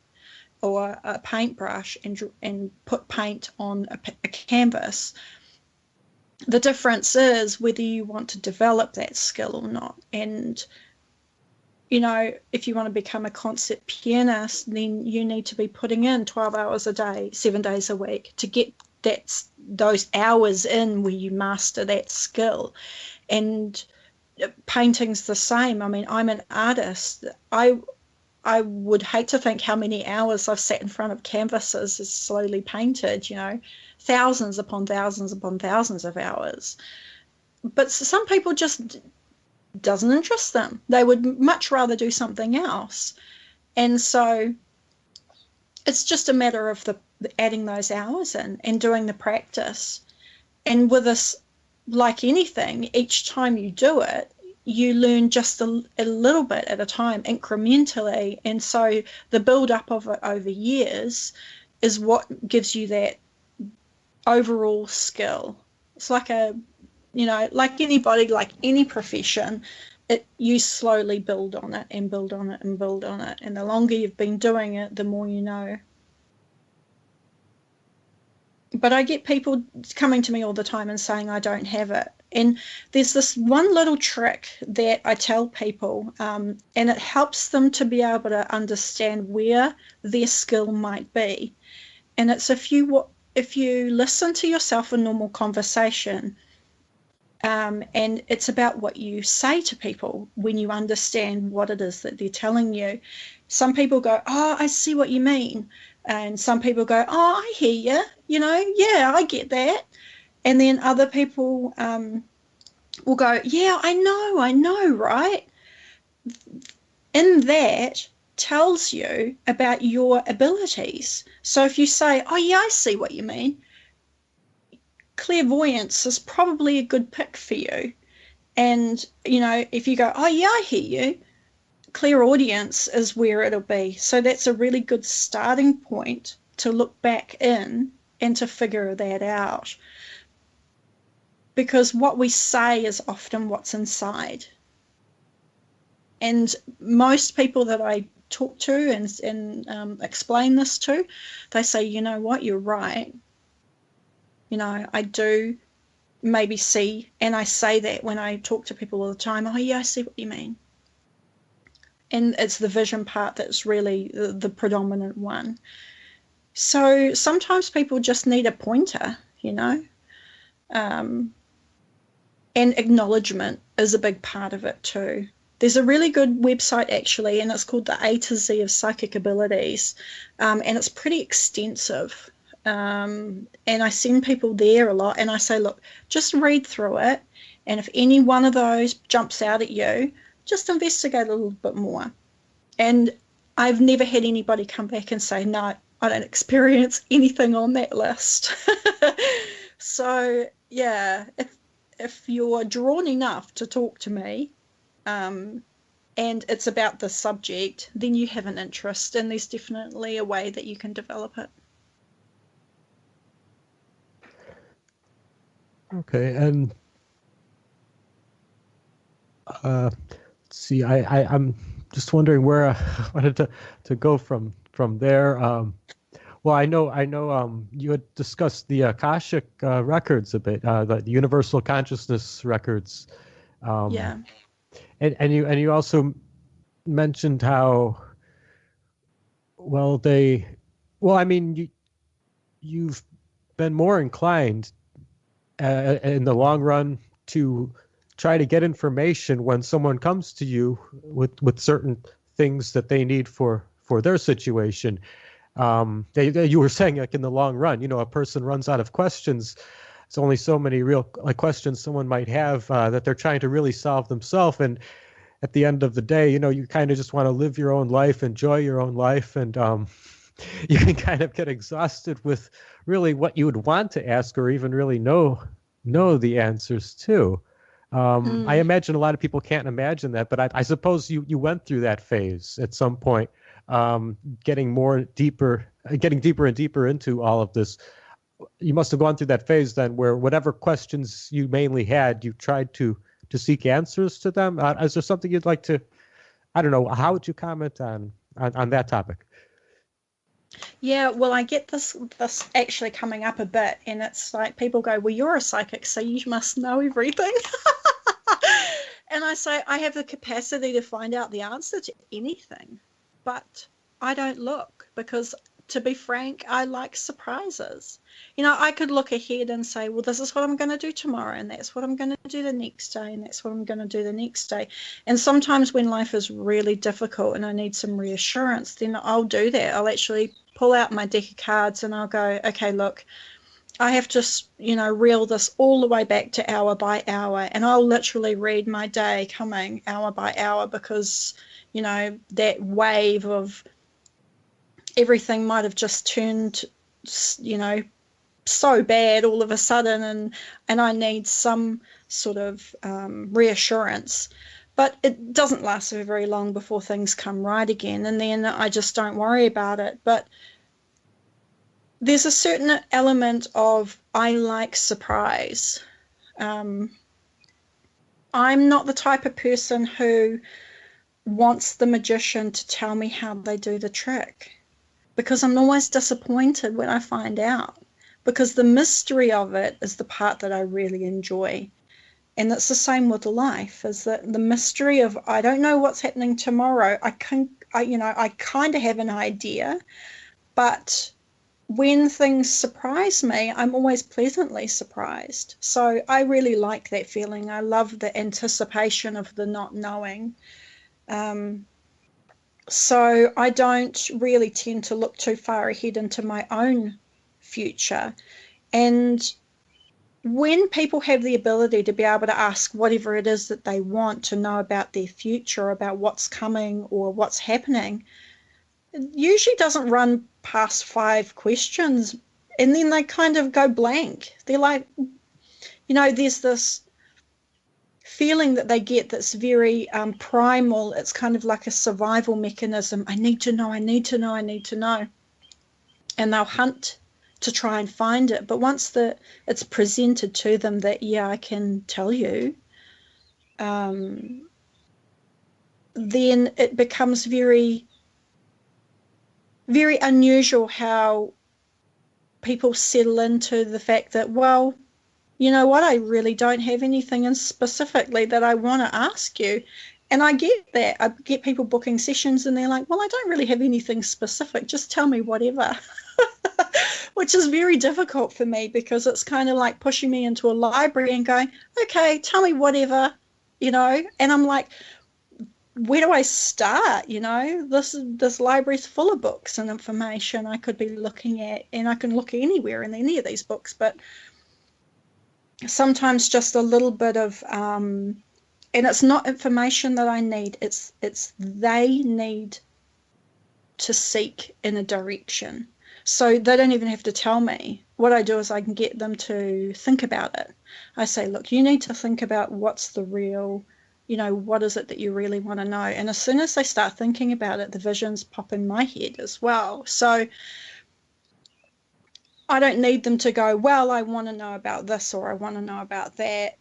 or a paintbrush and put paint on a canvas. The difference is whether you want to develop that skill or not. And, if you want to become a concert pianist, then you need to be putting in 12 hours a day, 7 days a week, to get those hours in where you master that skill. And painting's the same. I mean, I'm an artist. I would hate to think how many hours I've sat in front of canvases and slowly painted, thousands upon thousands upon thousands of hours. But some people just doesn't interest them. They would much rather do something else. And so it's just a matter of adding those hours in and doing the practice. And with this, like anything, each time you do it, you learn just a little bit at a time, incrementally. And so the build up of it over years is what gives you that overall skill. It's like like anybody, like any profession, you slowly build on it and build on it and build on it. And the longer you've been doing it, the more you know. But I get people coming to me all the time and saying I don't have it. And there's this one little trick that I tell people, and it helps them to be able to understand where their skill might be. And it's if you listen to yourself in normal conversation, and it's about what you say to people when you understand what it is that they're telling you. Some people go, "Oh, I see what you mean." And some people go, "Oh, I hear you, yeah, I get that." And then other people will go, "Yeah, I know, right?" And that tells you about your abilities. So if you say, "Oh, yeah, I see what you mean," clairvoyance is probably a good pick for you. And, if you go, "Oh, yeah, I hear you," clairaudience is where it'll be. So that's a really good starting point to look back in and to figure that out. because what we say is often what's inside. And most people that I talk to and explain this to, they say, you know what, you're right. You know, I do maybe see, and I say that when I talk to people all the time, oh yeah, I see what you mean. And it's the vision part that's really the predominant one. So sometimes people just need a pointer, you know. And acknowledgement is a big part of it too. There's a really good website actually, and it's called the A to Z of Psychic Abilities, and it's pretty extensive. And I send people there a lot, and I say, look, just read through it, and if any one of those jumps out at you, just investigate a little bit more. And I've never had anybody come back and say, no, I don't experience anything on that list. So yeah, if you're drawn enough to talk to me, and it's about the subject, then you have an interest, and there's definitely a way that you can develop it. Okay, and let's see. I'm just wondering where I wanted to go from there. Well, I know. You had discussed the Akashic records a bit, the universal consciousness records. Yeah. And you also mentioned how I mean, you've been more inclined in the long run to try to get information when someone comes to you with certain things that they need for their situation. You were saying, like, in the long run, you know, a person runs out of questions. It's only so many real questions someone might have that they're trying to really solve themselves. And at the end of the day, you know, you kind of just want to live your own life, enjoy your own life, and you can kind of get exhausted with really what you would want to ask or even really know the answers to. I imagine a lot of people can't imagine that, but I suppose you went through that phase at some point, getting deeper and deeper into all of this. You must have gone through that phase then where whatever questions you mainly had, you tried to seek answers to them. Is there something you'd like to, I don't know, how would you comment on that topic? Yeah, well, I get this actually coming up a bit, and it's like people go, well, you're a psychic, so you must know everything. And I say, I have the capacity to find out the answer to anything, but I don't look because, to be frank, I like surprises. You know, I could look ahead and say, well, this is what I'm going to do tomorrow, and that's what I'm going to do the next day, and that's what I'm going to do the next day. And sometimes when life is really difficult and I need some reassurance, then I'll do that. I'll actually pull out my deck of cards and I'll go, okay, look, I have to, you know, reel this all the way back to hour by hour, and I'll literally read my day coming hour by hour because, you know, that wave of everything might have just turned, you know, so bad all of a sudden, and I need some sort of reassurance. But it doesn't last very long before things come right again, and then I just don't worry about it. But there's a certain element of I like surprise. I'm not the type of person who wants the magician to tell me how they do the trick, because I'm always disappointed when I find out, because the mystery of it is the part that I really enjoy. And it's the same with life, is that the mystery of, I don't know what's happening tomorrow. I kind of have an idea, but when things surprise me, I'm always pleasantly surprised. So I really like that feeling. I love the anticipation of the not knowing. So I don't really tend to look too far ahead into my own future. And when people have the ability to be able to ask whatever it is that they want to know about their future, about what's coming or what's happening, it usually doesn't run past 5 questions, and then they kind of go blank. They're like, you know, there's this feeling that they get that's very primal. It's kind of like a survival mechanism. I need to know, I need to know, I need to know. And they'll hunt to try and find it. But once it's presented to them that, yeah, I can tell you, then it becomes very, very unusual how people settle into the fact that, well, you know what, I really don't have anything in specifically that I want to ask you. And I get that. I get people booking sessions and they're like, well, I don't really have anything specific. Just tell me whatever. Which is very difficult for me, because it's kind of like pushing me into a library and going, okay, tell me whatever, you know. And I'm like, where do I start? You know, this library's full of books and information I could be looking at, and I can look anywhere in any of these books. But sometimes just a little bit of, and it's not information that I need. It's they need to seek in a direction. So they don't even have to tell me. What I do is I can get them to think about it. I say, look, you need to think about what's the real, you know, what is it that you really want to know? And as soon as they start thinking about it, the visions pop in my head as well. So I don't need them to go, well, I want to know about this or I want to know about that.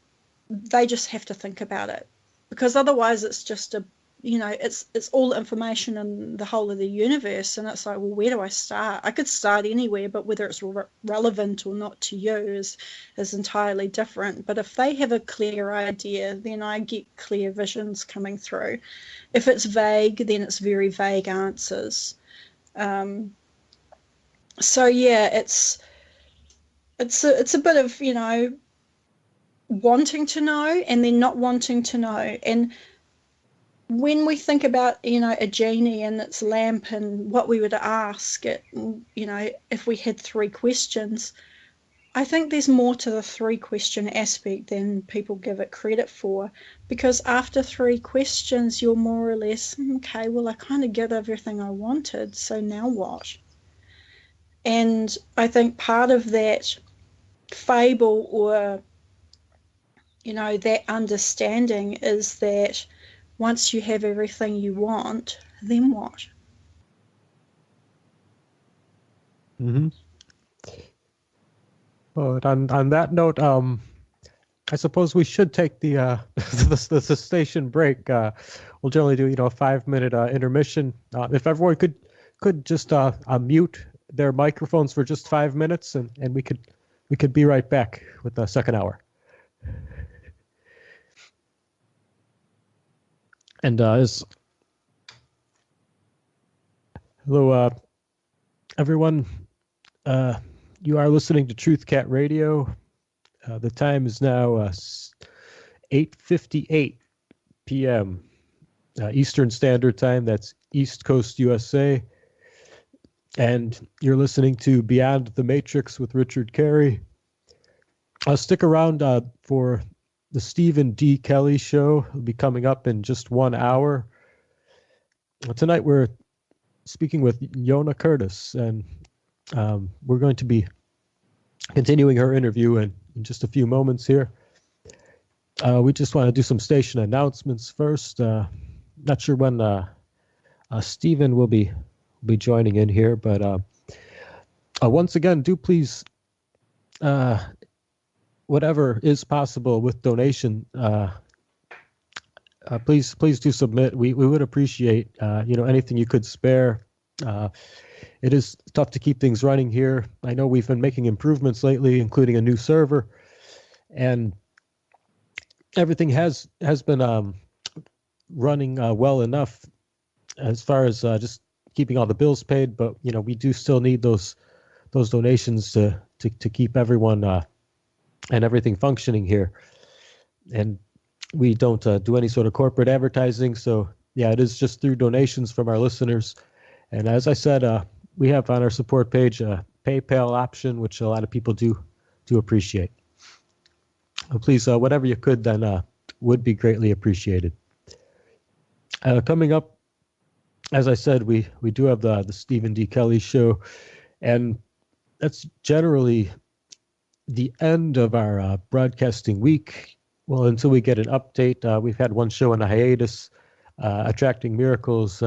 They just have to think about it, because otherwise it's just a, you know, it's all information in the whole of the universe, and it's like, well, where do I start? I could start anywhere, but whether it's relevant or not to you is entirely different. But if they have a clear idea, then I get clear visions coming through. If it's vague, then it's very vague answers. So yeah, it's a bit of, you know, wanting to know and then not wanting to know. And when we think about, you know, a genie and its lamp and what we would ask it, you know, if we had 3 questions, I think there's more to the 3-question aspect than people give it credit for, because after 3 questions, you're more or less, okay, well, I kind of get everything I wanted, so now what? And I think part of that fable, or, you know, that understanding, is that once you have everything you want, then what? Mm-hmm. Well, on that note, I suppose we should take the the station break. We'll generally do, you know, a 5-minute intermission. If everyone could just mute their microphones for just 5 minutes, and we could be right back with the second hour. And hello, everyone. You are listening to Truth Cat Radio. The time is now 8:58 p.m. Eastern Standard Time. That's East Coast USA. And you're listening to Beyond the Matrix with Richard Kary. Stick around for the Stephen D. Kelly Show. It'll be coming up in just 1 hour. Tonight we're speaking with Yona Curtis, and we're going to be continuing her interview in just a few moments here. We just want to do some station announcements first. Not sure when Stephen will be joining in here, but once again, do please, whatever is possible with donation, please do submit. We would appreciate you know, anything you could spare. It is tough to keep things running here. I know we've been making improvements lately, including a new server, and everything has been running well enough as far as just keeping all the bills paid. But you know, we do still need those donations to keep everyone and everything functioning here. And we don't do any sort of corporate advertising, so yeah, it is just through donations from our listeners. And as I said, we have on our support page a PayPal option, which a lot of people do appreciate. Please, whatever you could, then would be greatly appreciated. Coming up, as I said, we do have the Stephen D. Kelly Show, and that's generally the end of our broadcasting week. Well, until we get an update, we've had one show on a hiatus, Attracting Miracles.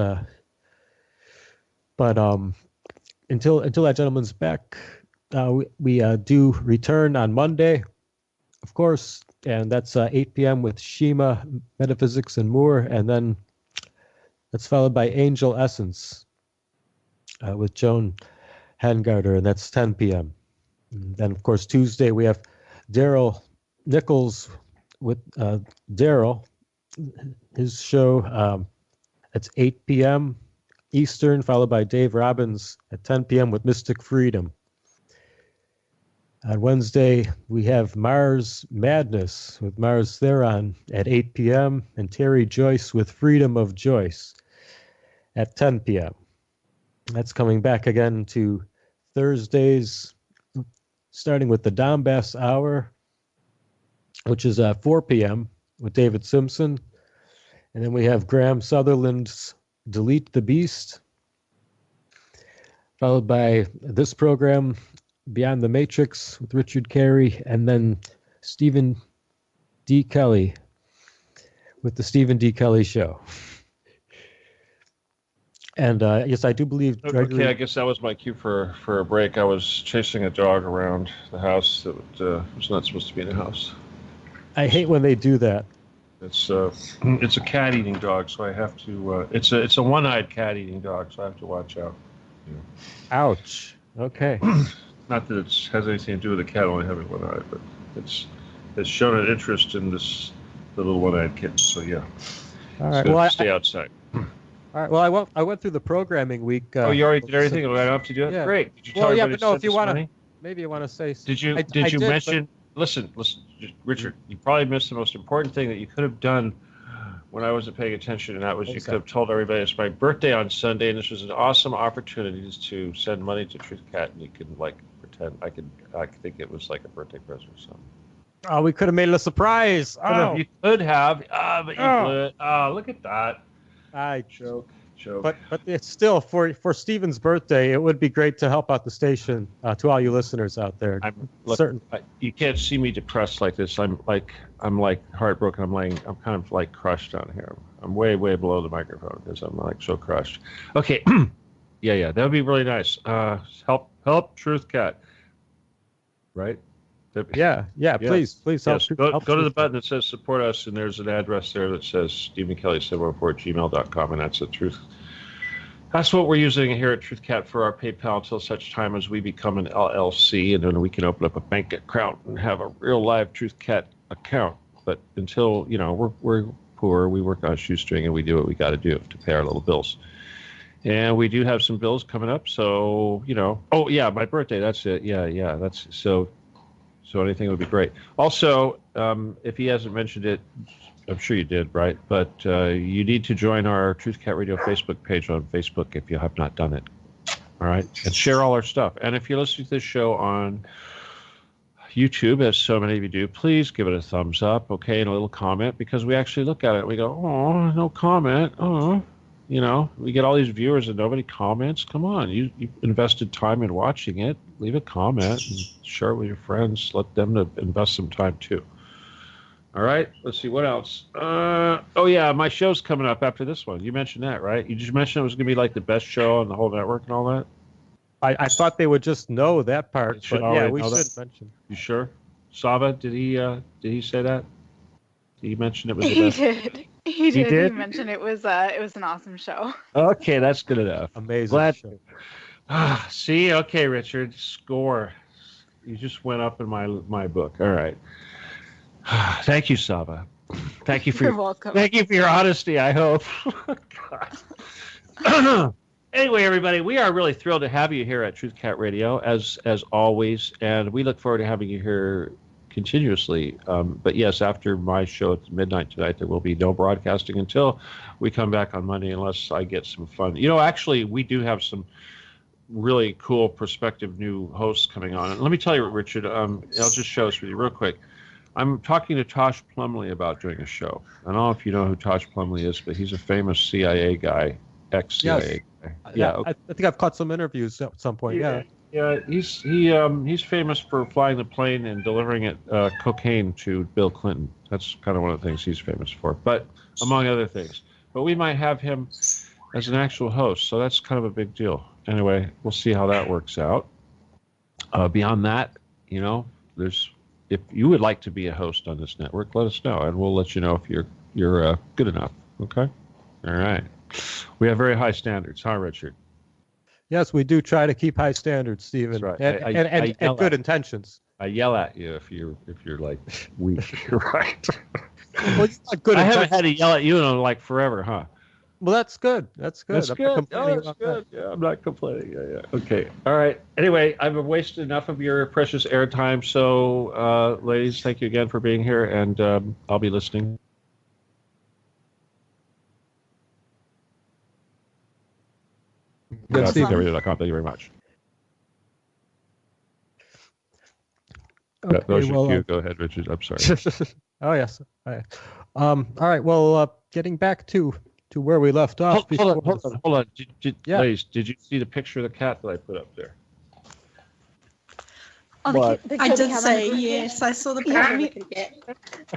But until that gentleman's back, we do return on Monday, of course, and that's 8 p.m. with Shima, Metaphysics, and Moore, and then that's followed by Angel Essence with Joan Hangarter, and that's 10 p.m. And then, of course, Tuesday we have Daryl Nichols with Daryl, his show. It's 8 p.m. Eastern, followed by Dave Robbins at 10 p.m. with Mystic Freedom. On Wednesday, we have Mars Madness with Mars Theron at 8 p.m. and Terry Joyce with Freedom of Joyce at 10 p.m. That's coming back again to Thursdays, starting with the Donbass Hour, which is 4 p.m. with David Simpson. And then we have Graham Sutherland's Delete the Beast, followed by this program, Beyond the Matrix with Richard Kary, and then Stephen D. Kelly with the Stephen D. Kelly Show. And yes, I do believe Gregory... Okay, I guess that was my cue for a break. I was chasing a dog around the house that was not supposed to be in the house. I hate when they do that. It's a cat-eating dog, so I have to... it's a one-eyed cat-eating dog, so I have to watch out. Yeah. Ouch. Okay. Not that it has anything to do with the cat only having one eye, but it's shown an interest in the little one-eyed kitten. So yeah. All right. Well, stay outside. All right. Well, I went through the programming week. Oh, you already did everything. I don't have to do it. Yeah. Great. Did you tell yeah, everybody but no. to If you want to, maybe you want to say. Did you did mention? Listen, Richard. You probably missed the most important thing that you could have done when I wasn't paying attention, and that was you could have told everybody it's my birthday on Sunday, and this was an awesome opportunity to send money to Truth Cat, and you can pretend I think it was like a birthday present or something. Oh, we could have made it a surprise. Oh, you could have. But you blew it. Oh, look at that. I joke. But it's still for Stephen's birthday. It would be great to help out the station to all you listeners out there. You can't see me depressed like this. I'm heartbroken. I'm kind of like crushed on here. I'm way below the microphone because I'm like so crushed. Okay, yeah, that would be really nice. Help Truth Cat. Right. Yeah. Please help. Yes, go to the button that says support us, and there's an address there that says StephenKelly714@gmail.com, and that's the truth. That's what we're using here at TruthCat for our PayPal until such time as we become an LLC, and then we can open up a bank account and have a real live TruthCat account. But until we're poor, we work on a shoestring, and we do what we got to do to pay our little bills. And we do have some bills coming up, so Oh yeah, my birthday. That's it. Yeah. That's so. So anything would be great. Also, if he hasn't mentioned it, I'm sure you did, right? But you need to join our Truth Cat Radio Facebook page on Facebook if you have not done it. All right? And share all our stuff. And if you're listening to this show on YouTube, as so many of you do, please give it a thumbs up, okay, and a little comment, because we actually look at it and we go, oh, no comment. Oh, we get all these viewers and nobody comments. Come on, you invested time in watching it. Leave a comment and share it with your friends. Let them invest some time too. All right, let's see what else. Oh yeah, my show's coming up after this one. You mentioned that, right? You just mentioned it was going to be like the best show on the whole network and all that. I thought they would just know that part, but yeah, we should mention. You sure? Sava, did he say that? Did he mention it was the best? He did. He mentioned it was an awesome show. Okay, that's good enough. Amazing. Glad. See, okay, Richard, score. You just went up in my book. All right. Thank you, Sava. Thank you for You're welcome. Thank you for your honesty. I hope. Anyway, everybody, we are really thrilled to have you here at Truth Cat Radio, as always, and we look forward to having you here continuously. But yes, after my show at midnight tonight, there will be no broadcasting until we come back on Monday, unless I get some fun. Actually, we do have some really cool prospective new hosts coming on. And let me tell you, Richard, I'll just show this with you real quick. I'm talking to Tosh Plumley about doing a show. I don't know if you know who Tosh Plumley is, but he's a famous CIA guy, ex-CIA guy. Yeah, okay. I think I've caught some interviews at some point. Yeah, he's famous for flying the plane and delivering it cocaine to Bill Clinton. That's kind of one of the things he's famous for, but among other things. But we might have him as an actual host, so that's kind of a big deal. Anyway, we'll see how that works out. Beyond that, there's if you would like to be a host on this network, let us know, and we'll let you know if you're good enough. Okay. All right. We have very high standards, huh, Richard? Yes, we do try to keep high standards, Stephen, That's right. and good intentions. I yell at you if you're like weak. You're right. Well, good. I haven't had to yell at you in like forever, huh? Well, that's good. That's good. That's good. Oh, that's good. Yeah, I'm not complaining. Yeah. Okay. All right. Anyway, I've wasted enough of your precious airtime. So, ladies, thank you again for being here, and I'll be listening. Good, Steve. Thank you very much. Okay, Go ahead, Richard. I'm sorry. Oh, yes. All right. All right. Well, getting back to where we left off. Hold on. Ladies, did you see the picture of the cat that I put up there? Oh, I did say yes. I saw the picture.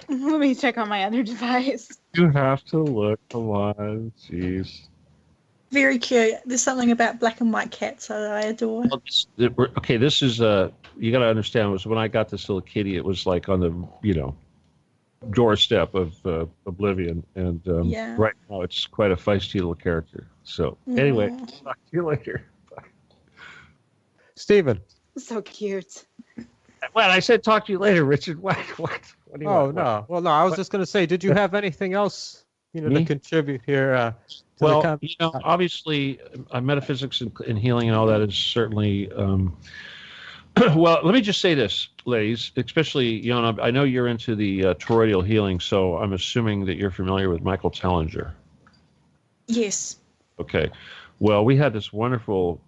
Let me check on my other device. You have to look. Come on. Jeez. Very cute. There's something about black and white cats that I adore. Well, this is you got to understand, was when I got this little kitty, it was like on the doorstep of oblivion, and right now it's quite a feisty little character. So anyway, talk to you later. Bye. Stephen. So cute. Well, I said talk to you later, Richard. What do you want? No. Well, no, I was just going to say, did you have anything else to contribute here? Obviously, metaphysics and healing and all that is certainly. Well, let me just say this, ladies, especially Yona. I know you're into the toroidal healing, so I'm assuming that you're familiar with Michael Tellinger. Yes. Okay. Well, we had this wonderful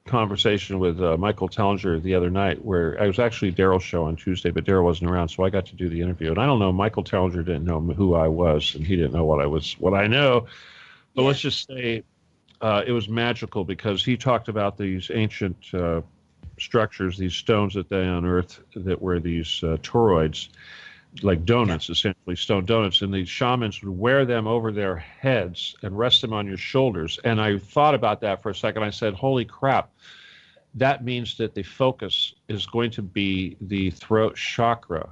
conversation with Michael Tellinger the other night, where I was actually Daryl's show on Tuesday, but Daryl wasn't around, so I got to do the interview. And I don't know, Michael Tellinger didn't know who I was, and he didn't know what I know. But let's just say it was magical, because he talked about these ancient structures, these stones that they unearthed that were these toroids, like donuts, essentially stone donuts, and these shamans would wear them over their heads and rest them on your shoulders. And I thought about that for a second. I said, holy crap, that means that the focus is going to be the throat chakra.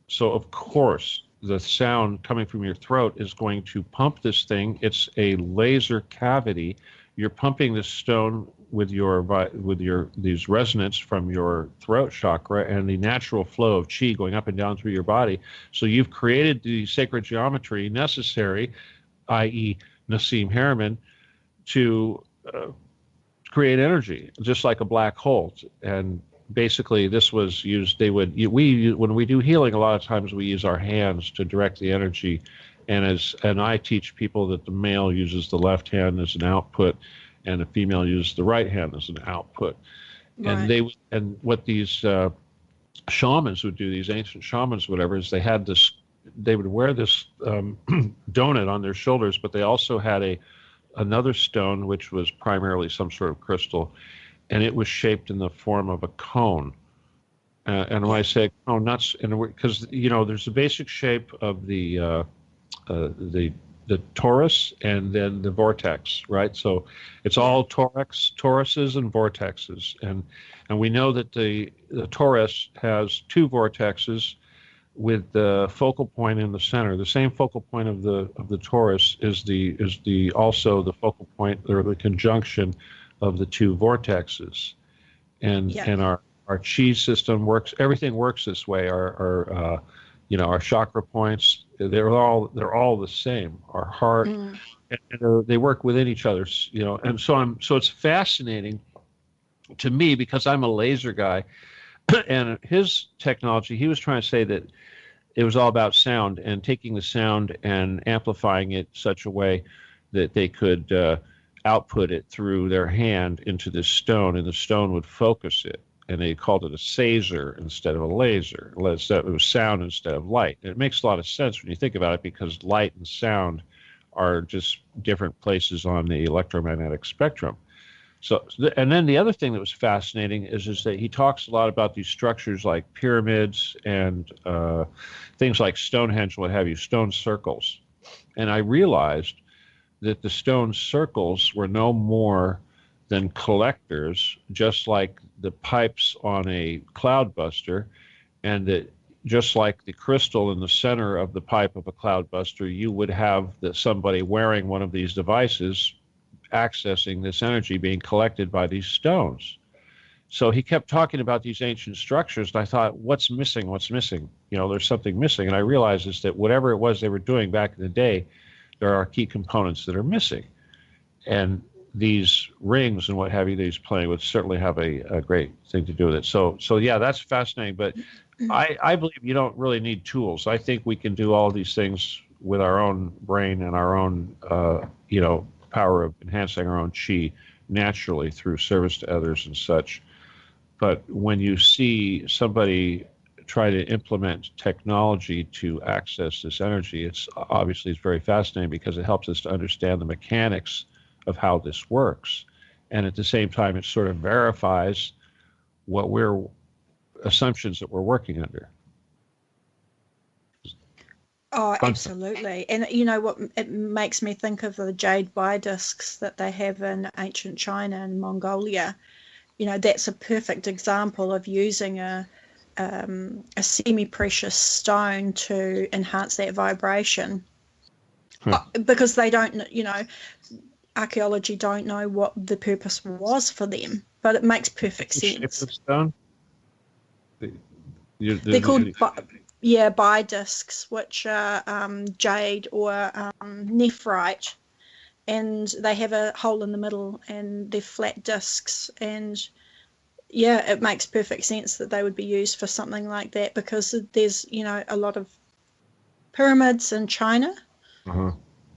So of course the sound coming from your throat is going to pump this thing. It's a laser cavity. You're pumping this stone with these resonance from your throat chakra and the natural flow of chi going up and down through your body. So you've created the sacred geometry necessary, i.e. Nassim Haramein, to create energy, just like a black hole. And basically this was used, when we do healing, a lot of times we use our hands to direct the energy. And I teach people that the male uses the left hand as an output, and the female uses the right hand as an output. Right. And what these shamans would do, these ancient shamans, whatever, is they would wear this donut on their shoulders, but they also had another stone, which was primarily some sort of crystal, and it was shaped in the form of a cone. And when I say cone, because there's the basic shape of the torus and then the vortex, right? So it's all toruses and vortexes, and we know that the torus has two vortexes with the focal point in the center. The same focal point of the torus is also the focal point, or the conjunction of the two vortexes, and our chi system works. Everything works this way. Our chakra points, they're all the same. Our heart, and they work within each other, and so it's fascinating to me, because I'm a laser guy, and his technology, he was trying to say that it was all about sound, and taking the sound and amplifying it such a way that they could output it through their hand into this stone, and the stone would focus it. And they called it a phaser instead of a laser. It was sound instead of light. And it makes a lot of sense when you think about it, because light and sound are just different places on the electromagnetic spectrum. So, and then the other thing that was fascinating is that he talks a lot about these structures like pyramids and things like Stonehenge, what have you, stone circles. And I realized that the stone circles were no more than collectors, just like the pipes on a cloudbuster, and that just like the crystal in the center of the pipe of a cloudbuster, you would have somebody wearing one of these devices accessing this energy being collected by these stones. So he kept talking about these ancient structures, and I thought, what's missing? What's missing? You know, there's something missing. And I realized is that whatever it was they were doing back in the day, there are key components that are missing. And these rings and what have you that he's playing with certainly have a great thing to do with it. So yeah, that's fascinating. But I believe you don't really need tools. I think we can do all of these things with our own brain and our own, power of enhancing our own chi naturally through service to others and such. But when you see somebody try to implement technology to access this energy, it's very fascinating because it helps us to understand the mechanics of how this works. And at the same time, it sort of verifies what assumptions that we're working under. Oh, absolutely. And you know what, it makes me think of the jade discs that they have in ancient China and Mongolia. You know, that's a perfect example of using a semi-precious stone to enhance that vibration. Because they don't, archaeology don't know what the purpose was for them, but it makes perfect sense. Shape of stone? They're called discs, which are jade or nephrite, and they have a hole in the middle, and they're flat discs. And yeah, it makes perfect sense that they would be used for something like that, because there's a lot of pyramids in China.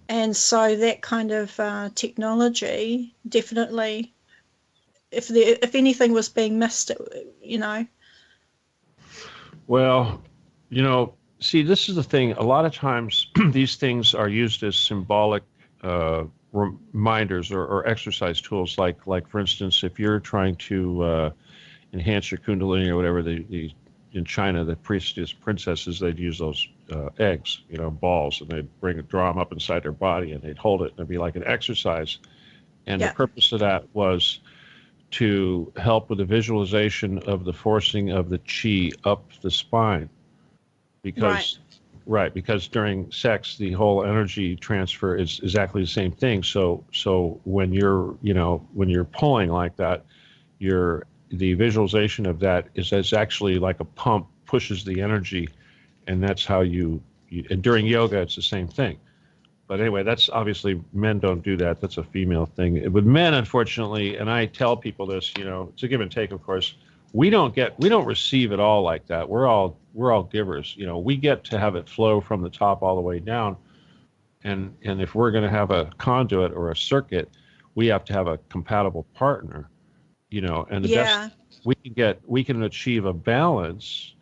And so that kind of technology, definitely, if anything was being missed, Well, see, this is the thing. A lot of times these things are used as symbolic reminders or exercise tools. Like for instance, if you're trying to enhance your kundalini or whatever, in China, the princesses, they'd use those eggs, balls, and they'd draw them up inside their body, and they'd hold it, and it'd be like an exercise. And the purpose of that was to help with the visualization of the forcing of the chi up the spine. Because during sex, the whole energy transfer is exactly the same thing. So when you're pulling like that, the visualization of that is actually like a pump, pushes the energy, and that's how you and during yoga it's the same thing. But anyway, that's obviously, men don't do that. That's a female thing. With men, unfortunately, and I tell people this, it's a give and take, of course. We don't receive it all like that. We're all givers. We get to have it flow from the top all the way down. And if we're going to have a conduit or a circuit, we have to have a compatible partner. And the best we can achieve a balance,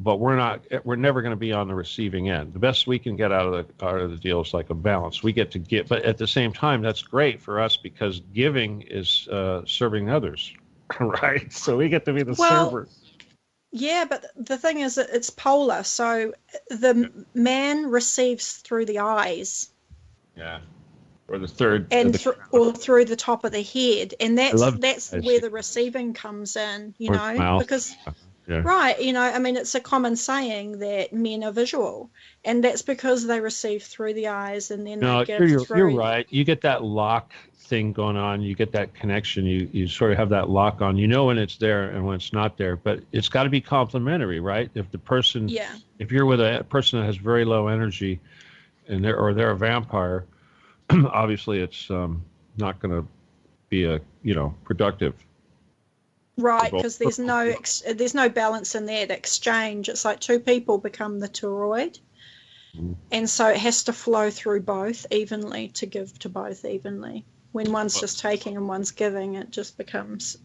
but we're never going to be on the receiving end. The best we can get out of the deal is like a balance. We get to give, but at the same time, that's great for us because giving is serving others, right? So we get to be the server. Yeah, but the thing is that it's polar. So the man receives through the eyes. Yeah. Or the third, or through the top of the head, and that's where the receiving comes in, because it's a common saying that men are visual, and that's because they receive through the eyes, and then they give through. You're right. You get that lock thing going on. You get that connection. You sort of have that lock on. When it's there and when it's not there, but it's got to be complementary, right? If the person, if you're with a person that has very low energy, and they're a vampire. Obviously, it's not going to be productive. Right, because there's no balance in that exchange. It's like two people become the toroid, and so it has to flow through both evenly to give to both evenly. When one's just taking and one's giving, it just becomes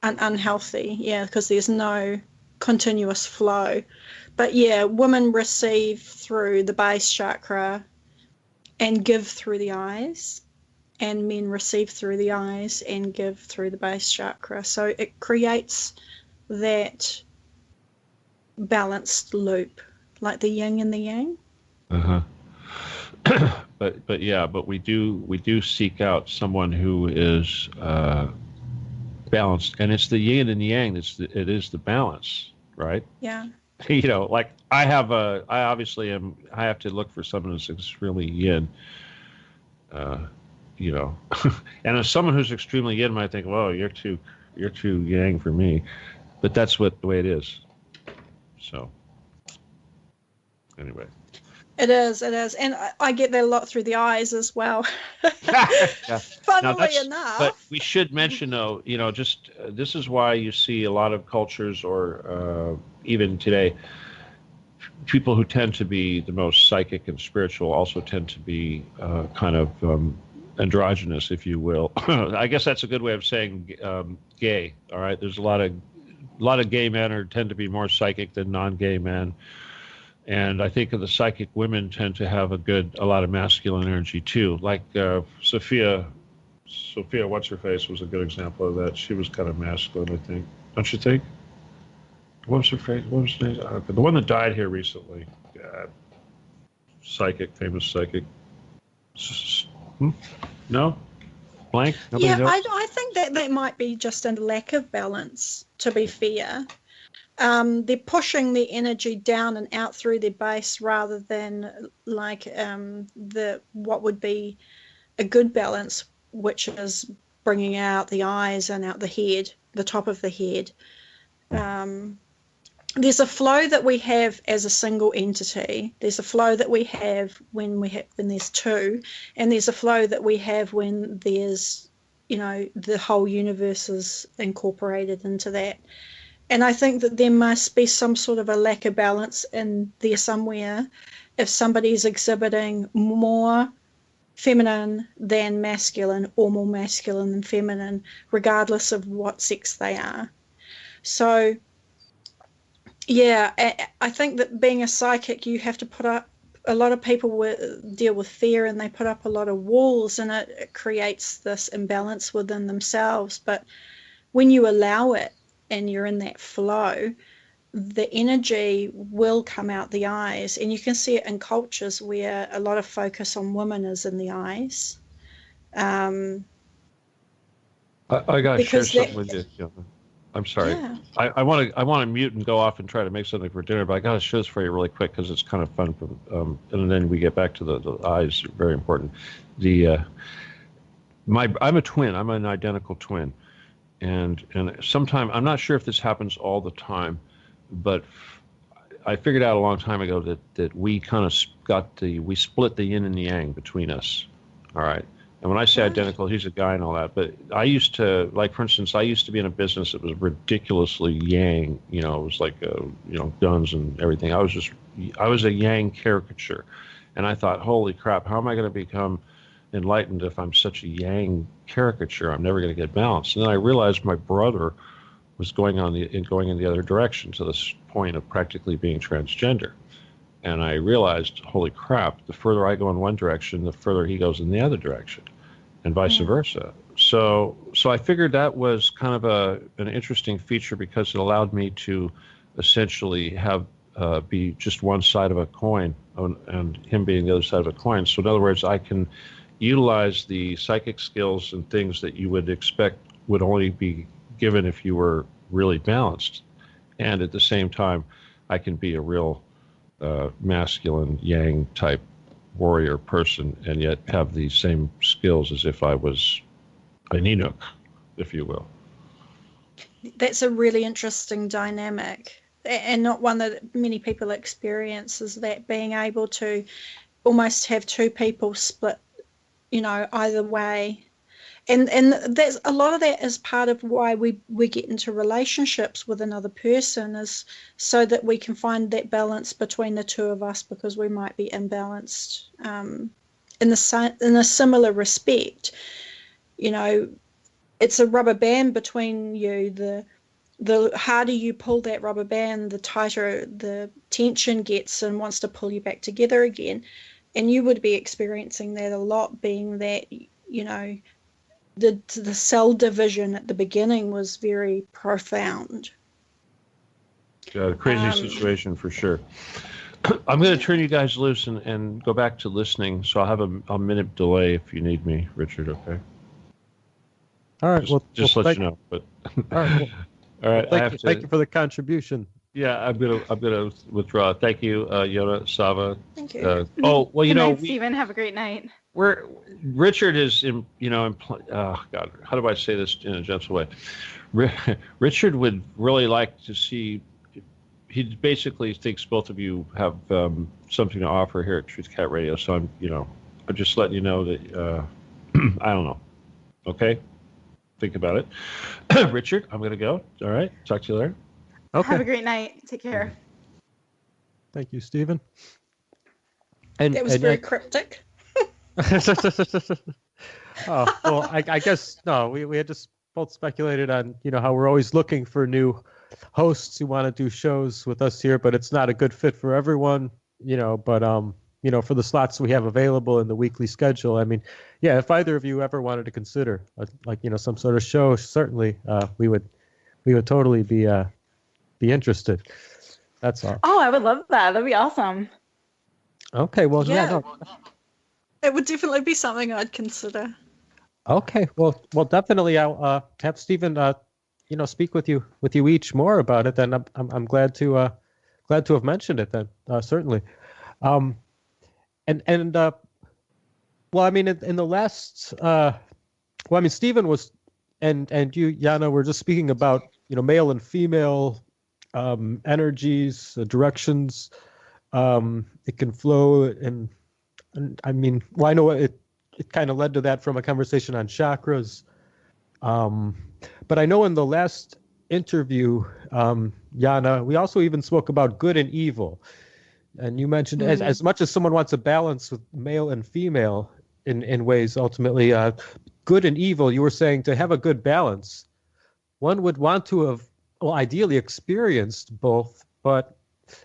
unhealthy. Yeah, because there's no continuous flow. But yeah, women receive through the base chakra and give through the eyes, and men receive through the eyes and give through the base chakra. So it creates that balanced loop, like the yin and the yang. but we do seek out someone who is balanced, and it's the yin and yang. It is the balance, right? Yeah. You know, like I have to look for someone who's extremely yin. You know, and as someone who's extremely yin might think, well, you're too yang for me, but that's the way it is. So anyway. It is, and I get that a lot through the eyes as well. Yeah. Funnily enough. But we should mention, though, you know, just this is why you see a lot of cultures, or even today, people who tend to be the most psychic and spiritual also tend to be kind of androgynous, if you will. I guess that's a good way of saying gay. All right, there's a lot of gay men tend to be more psychic than non-gay men. And I think the psychic women tend to have a lot of masculine energy too. Like Sophia, what's her face, was a good example of that. She was kind of masculine, I think. Don't you think? What was her face? What was her name? The one that died here recently. God. Psychic, famous psychic. No? Blank? Nobody knows? I think that might be just a lack of balance, to be fair. They're pushing the energy down and out through their base rather than like what would be a good balance, which is bringing out the eyes and out the head, the top of the head. There's a flow that we have as a single entity. There's a flow that we have when there's two, and there's a flow that we have when there's, you know, the whole universe is incorporated into that. And I think that there must be some sort of a lack of balance in there somewhere if somebody's exhibiting more feminine than masculine or more masculine than feminine, regardless of what sex they are. So, yeah, I think that being a psychic, you have to put up, a lot of people deal with fear and they put up a lot of walls, and it creates this imbalance within themselves. But when you allow it, and you're in that flow, the energy will come out the eyes. And you can see it in cultures where a lot of focus on women is in the eyes. I got to share something with you. Yeah. I'm sorry. Yeah. I want to mute and go off and try to make something for dinner, but I got to show this for you really quick because it's kind of fun. And then we get back to the eyes. Very important. I'm a twin. I'm an identical twin. And sometimes, I'm not sure if this happens all the time, but I figured out a long time ago that we kind of we split the yin and the yang between us. All right. And when I say identical, he's a guy and all that. But I used to, like, for instance, I used to be in a business that was ridiculously yang. You know, it was like, guns and everything. I was a yang caricature. And I thought, holy crap, how am I going to become enlightened if I'm such a yang caricature? I'm never going to get balanced. And then I realized my brother was going in the other direction, to this point of practically being transgender. And I realized, holy crap, the further I go in one direction, the further he goes in the other direction, and vice versa. So I figured that was kind of an interesting feature, because it allowed me to essentially have be just one side of a coin, and him being the other side of a coin. So in other words, I can utilize the psychic skills and things that you would expect would only be given if you were really balanced. And at the same time, I can be a real masculine yang type warrior person, and yet have the same skills as if I was an Enoch, if you will. That's a really interesting dynamic, and not one that many people experience, is that being able to almost have two people split, you know, either way. And that's a lot of that is part of why we get into relationships with another person, is so that we can find that balance between the two of us, because we might be imbalanced in a similar respect. You know, it's a rubber band between you. The harder you pull that rubber band, the tighter the tension gets and wants to pull you back together again. And you would be experiencing that a lot, being that, you know, the cell division at the beginning was very profound. Yeah, crazy situation for sure. I'm going to turn you guys loose and go back to listening. So I'll have a minute delay if you need me, Richard. Okay. All right. Just let you know. But all right. Well, all right. Thank you for the contribution. Yeah, I'm gonna withdraw. Thank you, Yona, Sava. Thank you. Well, Good night, Stephen. Have a great night. Richard is oh God, how do I say this in a gentle way? Richard would really like to see. He basically thinks both of you have something to offer here at Truth Cat Radio. So I'm just letting you know that I don't know. Okay, think about it. Richard, I'm gonna go. All right, talk to you later. Okay. Have a great night. Take care. Thank you, Stephen. And that was very cryptic. Oh, well, I guess no. We had just both speculated on how we're always looking for new hosts who want to do shows with us here, but it's not a good fit for everyone. But for the slots we have available in the weekly schedule, I mean, yeah, if either of you ever wanted to consider some sort of show, certainly we would totally be interested. That's all. Oh, I would love that. That'd be awesome. Okay, well, yeah, no. It would definitely be something I'd consider. Okay, well, definitely I'll have Stephen, speak with you each more about it. Then I'm glad to have mentioned it. Then certainly, well, I mean, in the last, Stephen was, and you, Yana, were just speaking about male and female energies, directions. It can flow, and I mean, well, I know it kind of led to that from a conversation on chakras. But I know in the last interview, Yana, we also even spoke about good and evil. And you mentioned as much as someone wants a balance with male and female in ways, ultimately, good and evil, you were saying to have a good balance, one would want to have, well, ideally experienced both, but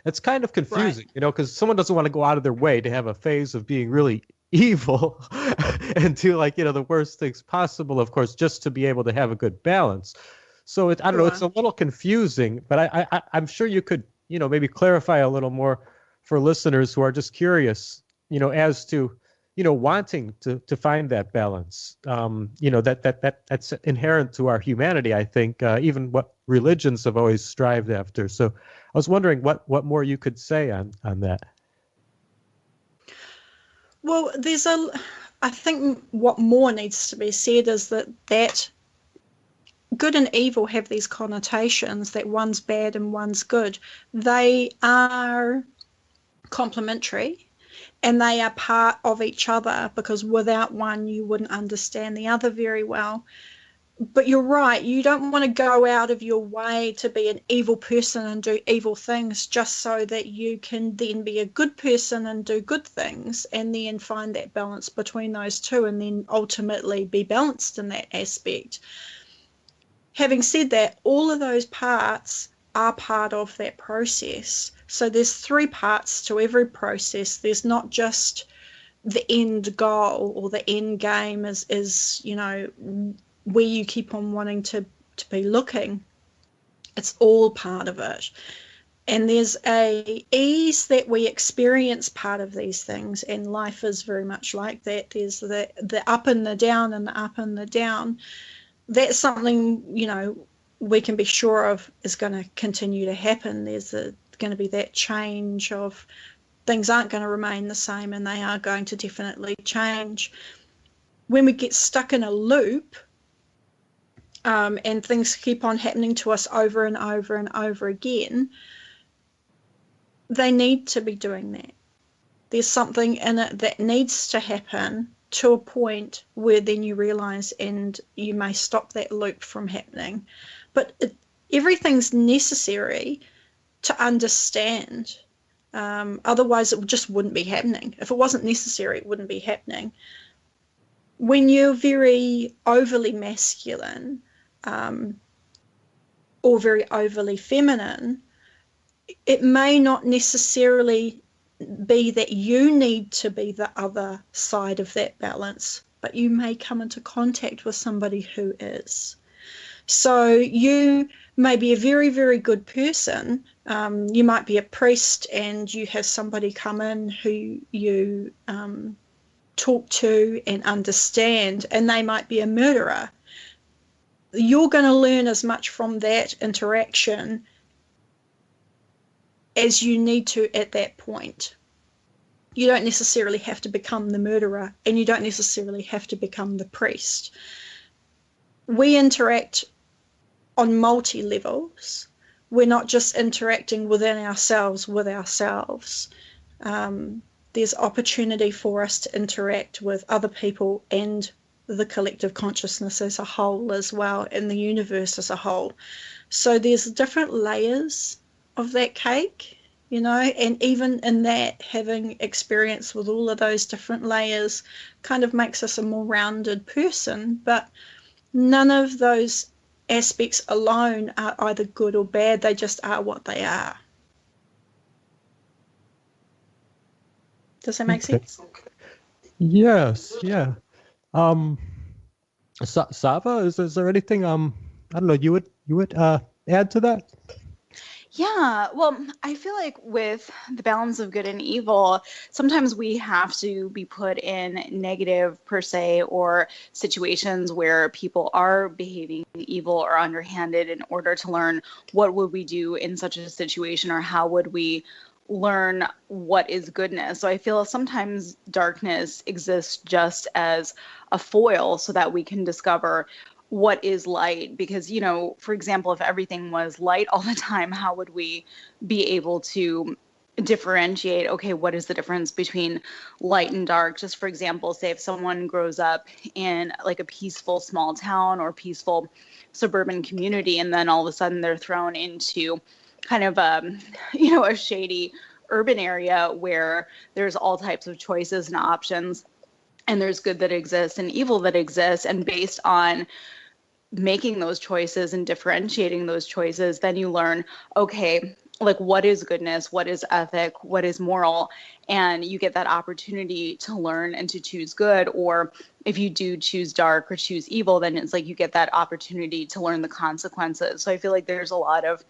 it's kind of confusing, because someone doesn't want to go out of their way to have a phase of being really evil and do the worst things possible, of course, just to be able to have a good balance. So I don't know, it's a little confusing, but I'm sure you could, maybe clarify a little more for listeners who are just curious, as to, wanting to find that balance, that's inherent to our humanity, I think, even what religions have always strived after. So I was wondering what more you could say on that. Well, I think what more needs to be said is that good and evil have these connotations, that one's bad and one's good. They are complementary and they are part of each other, because without one you wouldn't understand the other very well. But you're right, you don't want to go out of your way to be an evil person and do evil things just so that you can then be a good person and do good things, and then find that balance between those two, and then ultimately be balanced in that aspect. Having said that, all of those parts are part of that process. So there's 3 parts to every process. There's not just the end goal or the end game is where you keep on wanting to be looking. It's all part of it. And there's a ease that we experience part of these things, and life is very much like that. There's the up and the down and the up and the down. That's something, we can be sure of is going to continue to happen. There's going to be that change of things aren't going to remain the same, and they are going to definitely change. When we get stuck in a loop, and things keep on happening to us over and over and over again, they need to be doing that. There's something in it that needs to happen to a point where then you realize, and you may stop that loop from happening. But everything's necessary to understand. Otherwise it just wouldn't be happening. If it wasn't necessary, it wouldn't be happening. When you're very overly masculine, or very overly feminine, it may not necessarily be that you need to be the other side of that balance, but you may come into contact with somebody who is. So you may be a very, very good person, You might be a priest and you have somebody come in who you talk to and understand, and they might be a murderer. You're going to learn as much from that interaction as you need to at that point. You don't necessarily have to become the murderer, and you don't necessarily have to become the priest. We interact on multi-levels. We're not just interacting within ourselves with ourselves. There's opportunity for us to interact with other people and the collective consciousness as a whole as well, and the universe as a whole. So there's different layers of that cake, you know, and even in that, having experience with all of those different layers kind of makes us a more rounded person. But none of those aspects alone are either good or bad. They just are what they are. Does that make sense? Yes, yeah. Sava, is there anything I don't know, you would add to that? Yeah, well, I feel like with the balance of good and evil, sometimes we have to be put in negative per se, or situations where people are behaving evil or underhanded, in order to learn what would we do in such a situation, or how would we learn what is goodness. So I feel sometimes darkness exists just as a foil so that we can discover what is light. Because, you know, for example, if everything was light all the time, how would we be able to differentiate, okay, what is the difference between light and dark? Just for example, say if someone grows up in like a peaceful small town or peaceful suburban community, and then all of a sudden they're thrown into kind of a shady urban area where there's all types of choices and options, and there's good that exists and evil that exists, and based on making those choices and differentiating those choices, then you learn, okay, like what is goodness, what is ethic, what is moral, and you get that opportunity to learn and to choose good. Or if you do choose dark or choose evil, then it's like you get that opportunity to learn the consequences. So I feel like there's a lot of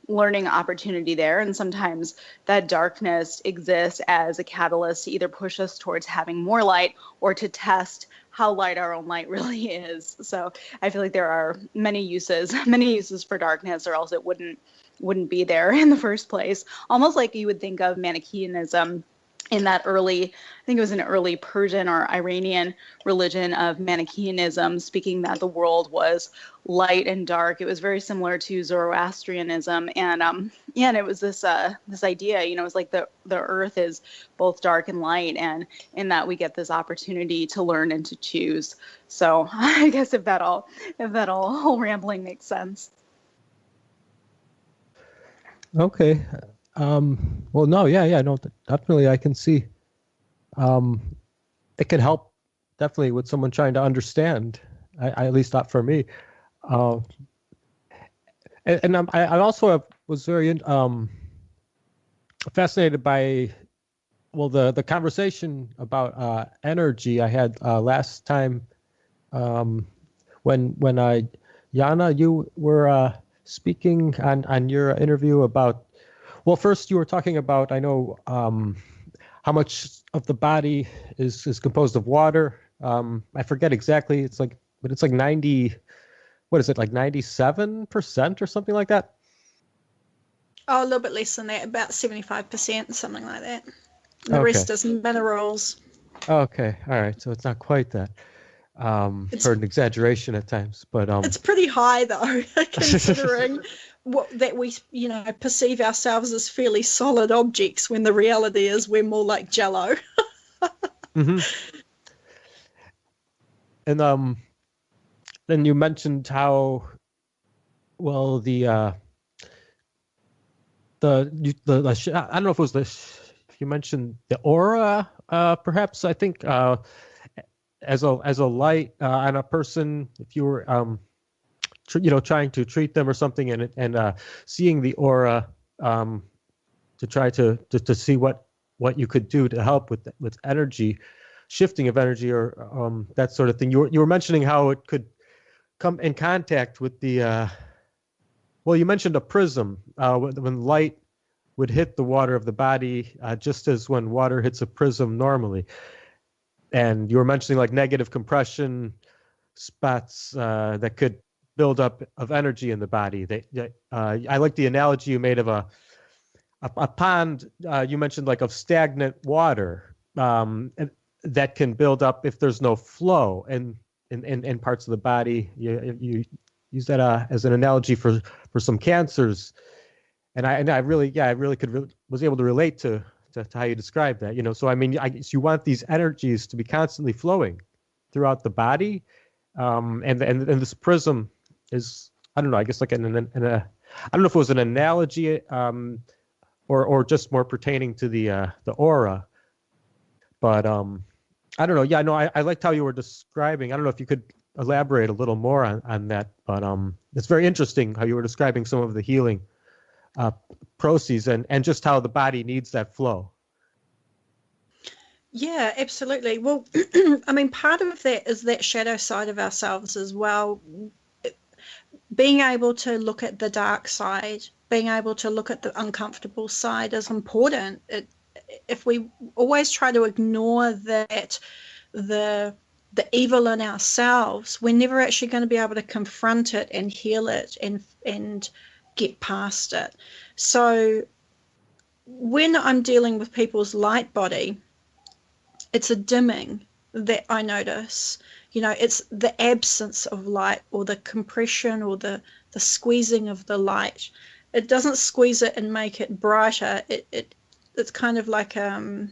learning opportunity there, and sometimes that darkness exists as a catalyst to either push us towards having more light, or to test how light our own light really is. So I feel like there are many uses for darkness, or else it wouldn't be there in the first place. Almost like you would think of Manichaeism in that early, I think it was an early Persian or Iranian religion of Manichaeism, speaking that the world was light and dark. It was very similar to Zoroastrianism, and and it was this idea, you know, it's like the earth is both dark and light, and in that we get this opportunity to learn and to choose. So I guess if that whole rambling makes sense. Okay. Well, no, no, definitely I can see. It can help definitely with someone trying to understand. I at least not for me. And I also was very fascinated by, well, the conversation about energy I had last time when Yona, you were speaking on your interview about. Well, first you were talking about, I know, how much of the body is composed of water. I forget exactly. But it's like 90. What is it, like 97% or something like that? Oh, a little bit less than that, about 75%, something like that. The rest is minerals. Okay, all right. So it's not quite that. Heard an exaggeration at times, but it's pretty high though, considering that we, you know, perceive ourselves as fairly solid objects, when the reality is we're more like jello. Mm-hmm. And then you mentioned how, well, I don't know if it was you mentioned the aura, perhaps, I think, as a light on a person, if you were trying to treat them or something, and seeing the aura, to try to see what you could do to help with energy, shifting of energy, or that sort of thing. You were mentioning how it could come in contact with the well, you mentioned a prism, when light would hit the water of the body, just as when water hits a prism normally. And you were mentioning like negative compression spots that could build up of energy in the body. I like the analogy you made of a pond. You mentioned like of stagnant water that can build up if there's no flow in parts of the body. You use that as an analogy for some cancers, and I really was able to relate to how you described that. So I mean, I guess you want these energies to be constantly flowing throughout the body, and this prism is, I don't know, I guess like I don't know if it was an analogy, or just more pertaining to the aura, but I don't know. Yeah, no, I liked how you were describing. I don't know if you could elaborate a little more on that, but it's very interesting how you were describing some of the healing processes and just how the body needs that flow. Yeah, absolutely. Well, I mean, part of that is that shadow side of ourselves as well. Being able to look at the dark side, being able to look at the uncomfortable side is important. If we always try to ignore that, the evil in ourselves, we're never actually going to be able to confront it and heal it and get past it. So when I'm dealing with people's light body, it's a dimming that I notice. It's the absence of light, or the compression, or the squeezing of the light. It doesn't squeeze it and make it brighter. It's kind of like the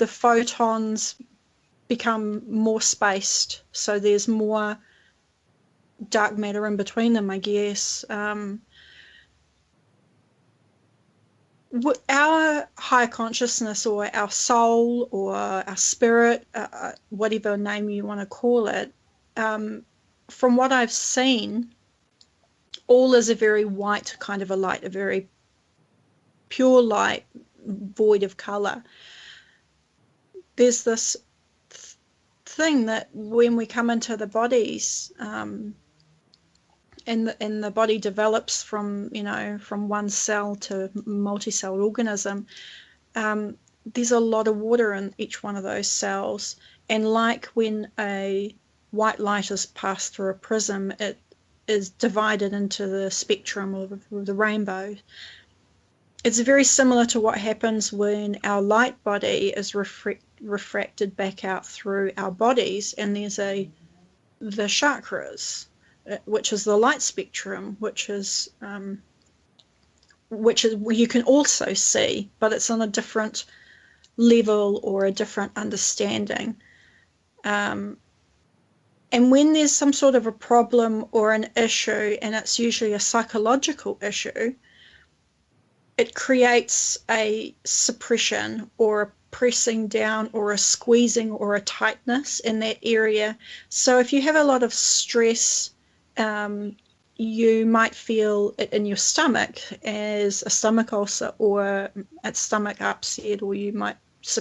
photons become more spaced, so there's more dark matter in between them, I guess. Our higher consciousness, or our soul, or our spirit, whatever name you want to call it, from what I've seen, all is a very white kind of a light, a very pure light, void of color. There's this thing that when we come into the bodies, and the body develops from one cell to multi-celled organism, there's a lot of water in each one of those cells. And like when a white light is passed through a prism, it is divided into the spectrum of the rainbow. It's very similar to what happens when our light body is refracted back out through our bodies, and there's the chakras, which is the light spectrum, which is you can also see, but it's on a different level or a different understanding. And when there's some sort of a problem or an issue, and it's usually a psychological issue, it creates a suppression or a pressing down or a squeezing or a tightness in that area. So if you have a lot of stress, you might feel it in your stomach as a stomach ulcer or a stomach upset, or you might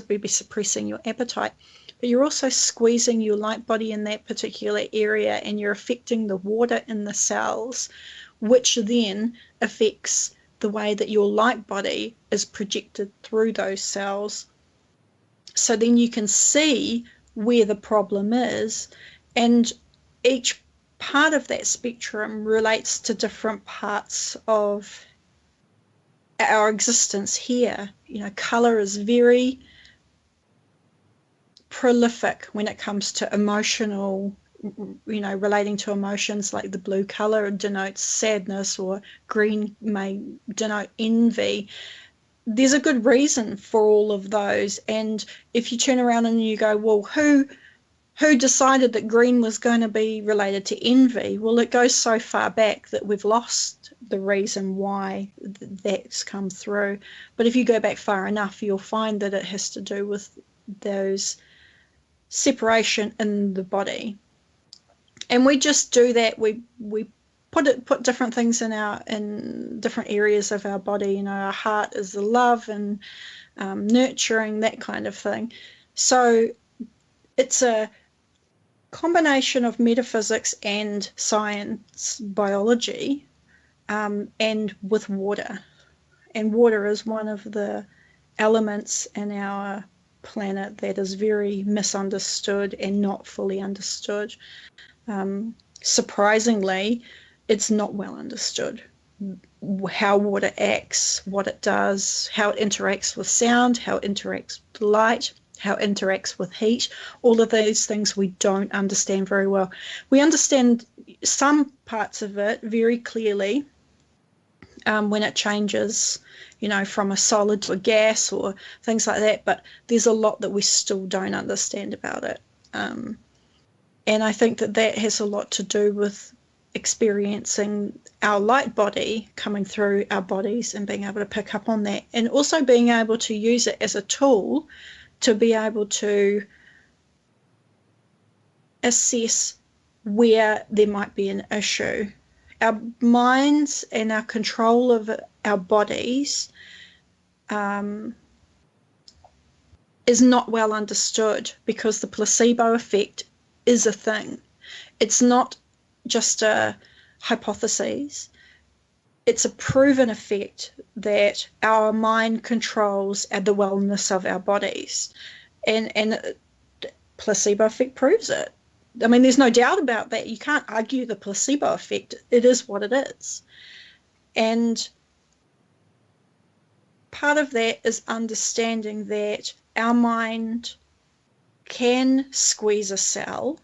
be suppressing your appetite. But you're also squeezing your light body in that particular area, and you're affecting the water in the cells, which then affects the way that your light body is projected through those cells. So then you can see where the problem is, and each part of that spectrum relates to different parts of our existence here. Color is very prolific when it comes to emotional, relating to emotions. Like the blue color denotes sadness, or green may denote envy. There's a good reason for all of those. And if you turn around and you go, well, who decided that green was going to be related to envy? Well, it goes so far back that we've lost the reason why that's come through. But if you go back far enough, you'll find that it has to do with those separation in the body. And we just do that. We put different things in different areas of our body. Our heart is the love and nurturing, that kind of thing. So it's a combination of metaphysics and science, biology, and with water. And water is one of the elements in our planet that is very misunderstood and not fully understood. Surprisingly, it's not well understood how water acts, what it does, how it interacts with sound, how it interacts with light, how it interacts with heat. All of these things we don't understand very well. We understand some parts of it very clearly when it changes, from a solid to a gas or things like that, but there's a lot that we still don't understand about it. And I think that has a lot to do with experiencing our light body coming through our bodies and being able to pick up on that, and also being able to use it as a tool to be able to assess where there might be an issue. Our minds and our control of our bodies is not well understood, because the placebo effect is a thing. It's not just a hypothesis. It's a proven effect that our mind controls the wellness of our bodies. And placebo effect proves it. I mean, there's no doubt about that. You can't argue the placebo effect. It is what it is. And part of that is understanding that our mind can squeeze a cell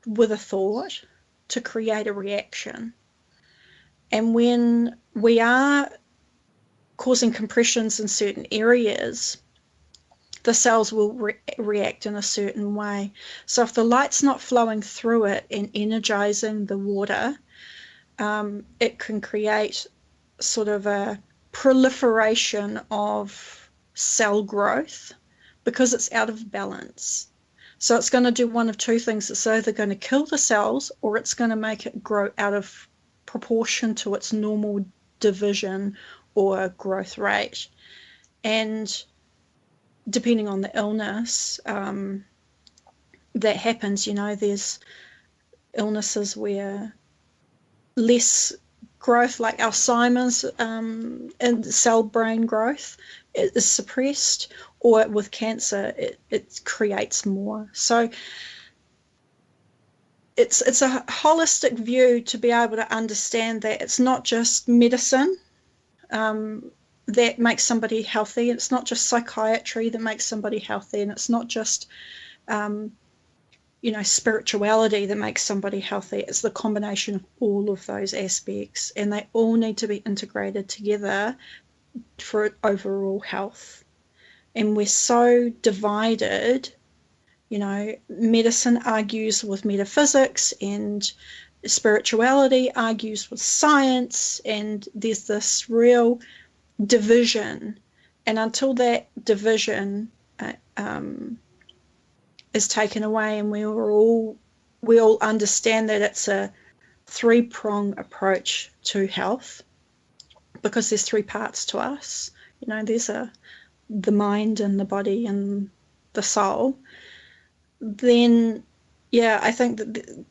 with a thought to create a reaction. And when we are causing compressions in certain areas, the cells will react in a certain way. So if the light's not flowing through it and energizing the water, it can create sort of a proliferation of cell growth because it's out of balance. So it's going to do one of two things. It's either going to kill the cells, or it's going to make it grow out of proportion to its normal division or growth rate. And depending on the illness that happens, there's illnesses where less growth, like Alzheimer's and cell brain growth is suppressed, or with cancer it creates more. So it's a holistic view to be able to understand that it's not just medicine that makes somebody healthy. It's not just psychiatry that makes somebody healthy, and it's not just spirituality that makes somebody healthy. It's the combination of all of those aspects, and they all need to be integrated together for overall health. And we're so divided. Medicine argues with metaphysics, and spirituality argues with science, and there's this real division. And until that division is taken away, and we all understand that it's a three-prong approach to health, because there's three parts to us. There's the mind and the body and the soul. Then, I think that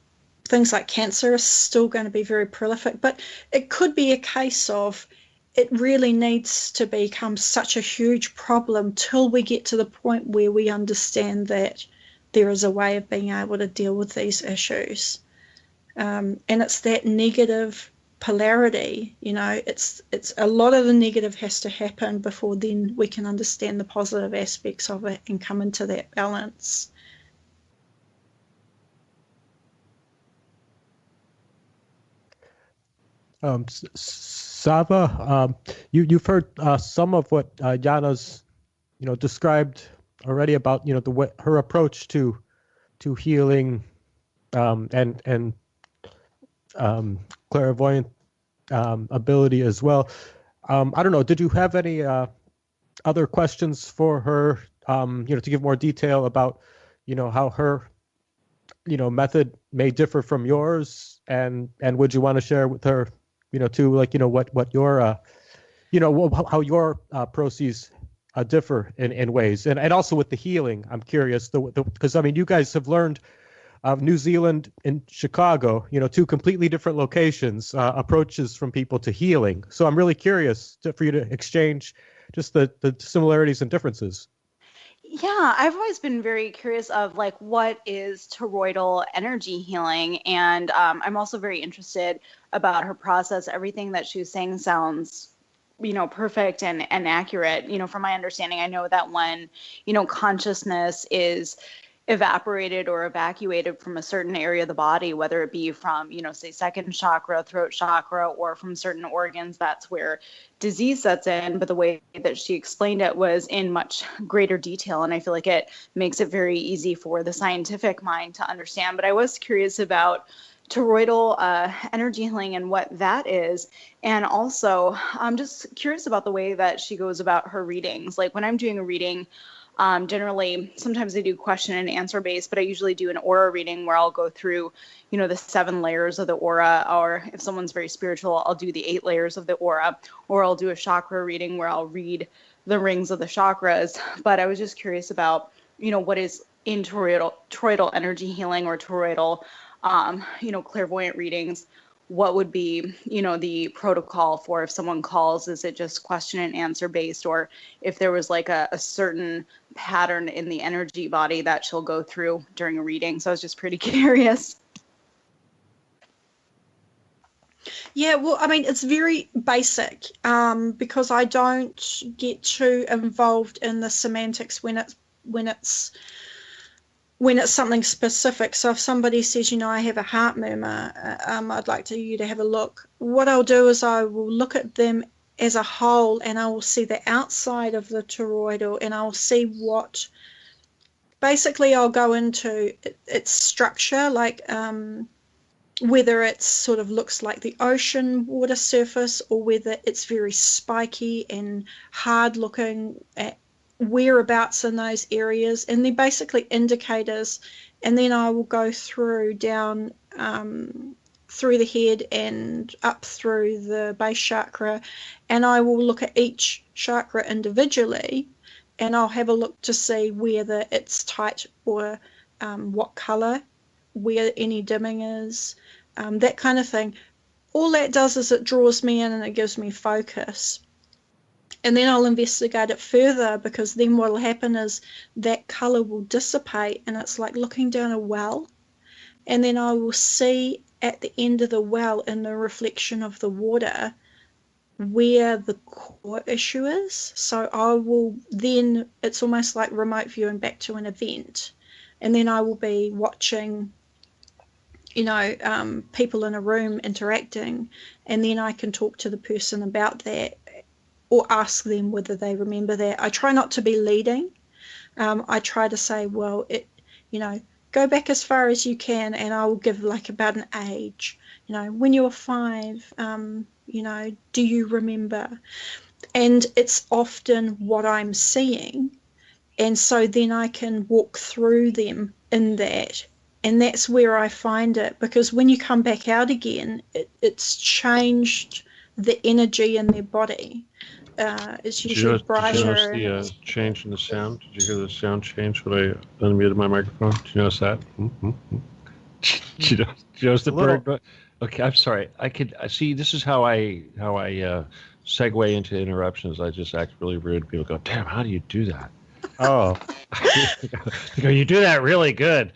things like cancer are still going to be very prolific, but it could be a case of it really needs to become such a huge problem till we get to the point where we understand that there is a way of being able to deal with these issues. And it's that negative polarity, it's a lot of the negative has to happen before then we can understand the positive aspects of it and come into that balance. Sava, you've heard some of what Yona's described already about the way, her approach to healing and clairvoyant ability as well. I don't know, did you have any other questions for her, to give more detail about how her method may differ from yours, and would you want to share with her too, like what your how your processes differ in ways, and also with the healing? I'm curious, because you guys have learned New Zealand and Chicago, two completely different locations, approaches from people to healing. So I'm really curious for you to exchange just the similarities and differences. Yeah, I've always been very curious of like what is toroidal energy healing, and I'm also very interested about her process. Everything that she was saying sounds, perfect and accurate. From my understanding, I know that when consciousness is evaporated or evacuated from a certain area of the body, whether it be from, say, second chakra, throat chakra, or from certain organs, that's where disease sets in. But the way that she explained it was in much greater detail. And I feel like it makes it very easy for the scientific mind to understand. But I was curious about toroidal energy healing and what that is. And also, I'm just curious about the way that she goes about her readings. Like when I'm doing a reading, generally, sometimes I do question and answer based, but I usually do an aura reading where I'll go through, the 7 layers of the aura, or if someone's very spiritual, I'll do the 8 layers of the aura, or I'll do a chakra reading where I'll read the rings of the chakras. But I was just curious about, what is in toroidal energy healing or toroidal, clairvoyant readings. What would be, the protocol for if someone calls? Is it just question and answer based, or if there was like a certain pattern in the energy body that she'll go through during a reading? So I was just pretty curious. Yeah, well, I mean, it's very basic because I don't get too involved in the semantics when it's something specific. So if somebody says, I have a heart murmur, I'd like you to have a look. What I'll do is I will look at them as a whole, and I will see the outside of the toroidal, and I'll see what, basically I'll go into its structure, like whether it sort of looks like the ocean water surface, or whether it's very spiky and hard looking at whereabouts in those areas, and they're basically indicators. And then I will go through down through the head and up through the base chakra, and I will look at each chakra individually, and I'll have a look to see whether it's tight or what color, where any dimming is, that kind of thing. All that does is it draws me in and it gives me focus. And then I'll investigate it further, because then what will happen is that colour will dissipate, and it's like looking down a well. And then I will see at the end of the well, in the reflection of the water, where the core issue is. So I will then, it's almost like remote viewing back to an event. And then I will be watching, people in a room interacting, and then I can talk to the person about that, or ask them whether they remember that. I try not to be leading. I try to say, well, go back as far as you can, and I will give like about an age. When you were 5, do you remember? And it's often what I'm seeing. And so then I can walk through them in that. And that's where I find it, because when you come back out again, it's changed the energy in their body. It's usually brighter. Did you notice the change in the sound? Did you hear the sound change when I unmuted my microphone? Did you notice that? Did you notice the bird? Okay, I'm sorry. I could see. This is how I segue into interruptions. I just act really rude. People go, "Damn, how do you do that?" Oh, you do that really good.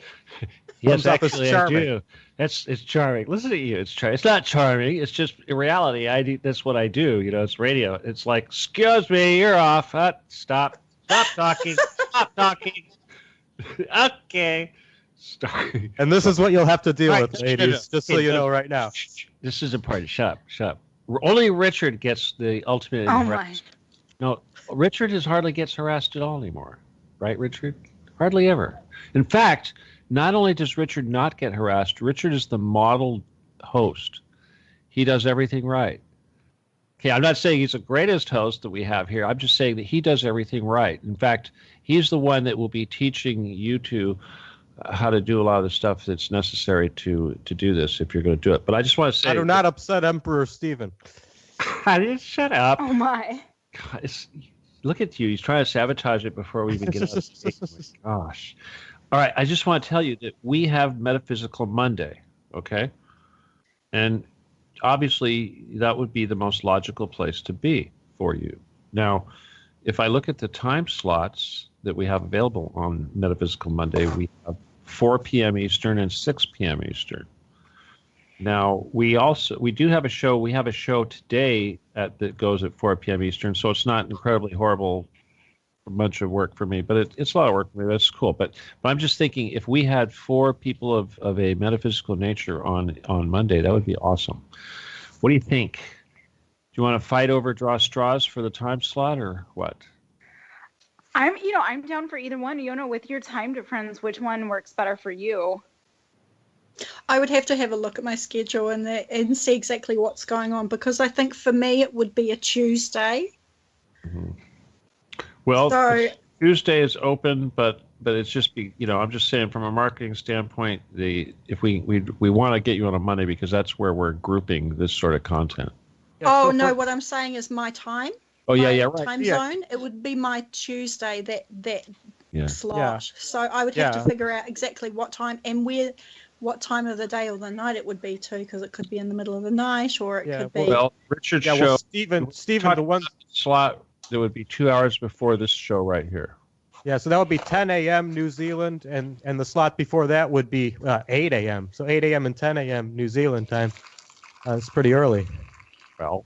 Yes, actually, I do. It's charming. Listen to you. It's charming. It's not charming. It's just in reality. That's what I do. It's radio. It's like, excuse me, you're off. Stop talking. Stop talking. Okay. Stop. And this is what you'll have to deal with, ladies. Just so you know right now. This is important. Shut up. Only Richard gets the ultimate. Oh my. No, Richard hardly gets harassed at all anymore. Right, Richard? Hardly ever. In fact, not only does Richard not get harassed, Richard is the model host. He does everything right. Okay, I'm not saying he's the greatest host that we have here. I'm just saying that he does everything right. In fact, he's the one that will be teaching you two how to do a lot of the stuff that's necessary to do this if you're going to do it. But I just want to say... I do not upset Emperor Stephen. I didn't shut up. Oh, my. God, look at you. He's trying to sabotage it before we even get out of the stage. Oh my gosh. All right, I just want to tell you that we have Metaphysical Monday, okay? And obviously, that would be the most logical place to be for you. Now, if I look at the time slots that we have available on Metaphysical Monday, we have 4 p.m. Eastern and 6 p.m. Eastern. Now, we do have a show. We have a show today that goes at 4 p.m. Eastern, so it's not incredibly horrible, a bunch of work for me, but it's a lot of work for me. That's cool. But I'm just thinking, if we had 4 people of a metaphysical nature on Monday, that would be awesome. What do you think? Do you want to fight over draw straws for the time slot, or what? I'm down for either one. Yona, with your time difference, which one works better for you? I would have to have a look at my schedule and see exactly what's going on, because I think for me it would be a Tuesday. Mm-hmm. Well, so, Tuesday is open, but it's just I'm just saying from a marketing standpoint, if we want to get you on a Monday, because that's where we're grouping this sort of content. Yeah, what I'm saying is my time. Oh right. Time zone. It would be my Tuesday that slot. Yeah. So I would have to figure out exactly what time and what time of the day or the night it would be too, because it could be in the middle of the night, or it could be. Well, Richard's show. Well, Stephen, the one slot that would be 2 hours before this show right here. Yeah, so that would be 10 a.m. New Zealand, and the slot before that would be 8 a.m. So 8 a.m. and 10 a.m. New Zealand time. It's pretty early. Well,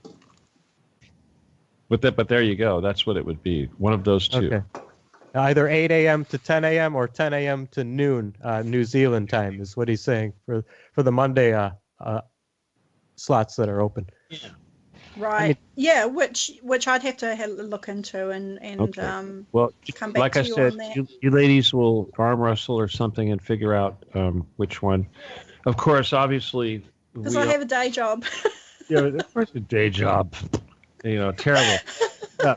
but there you go. That's what it would be. One of those two. Okay. Either 8 a.m. to 10 a.m. or 10 a.m. to noon New Zealand time is what he's saying for the Monday slots that are open. Yeah. Right. Which I'd have to look into and okay. Well, come back like to I said, you ladies will arm wrestle or something and figure out which one. Of course, obviously. Because I have a day job. Yeah, of course, a day job. Terrible. Yeah,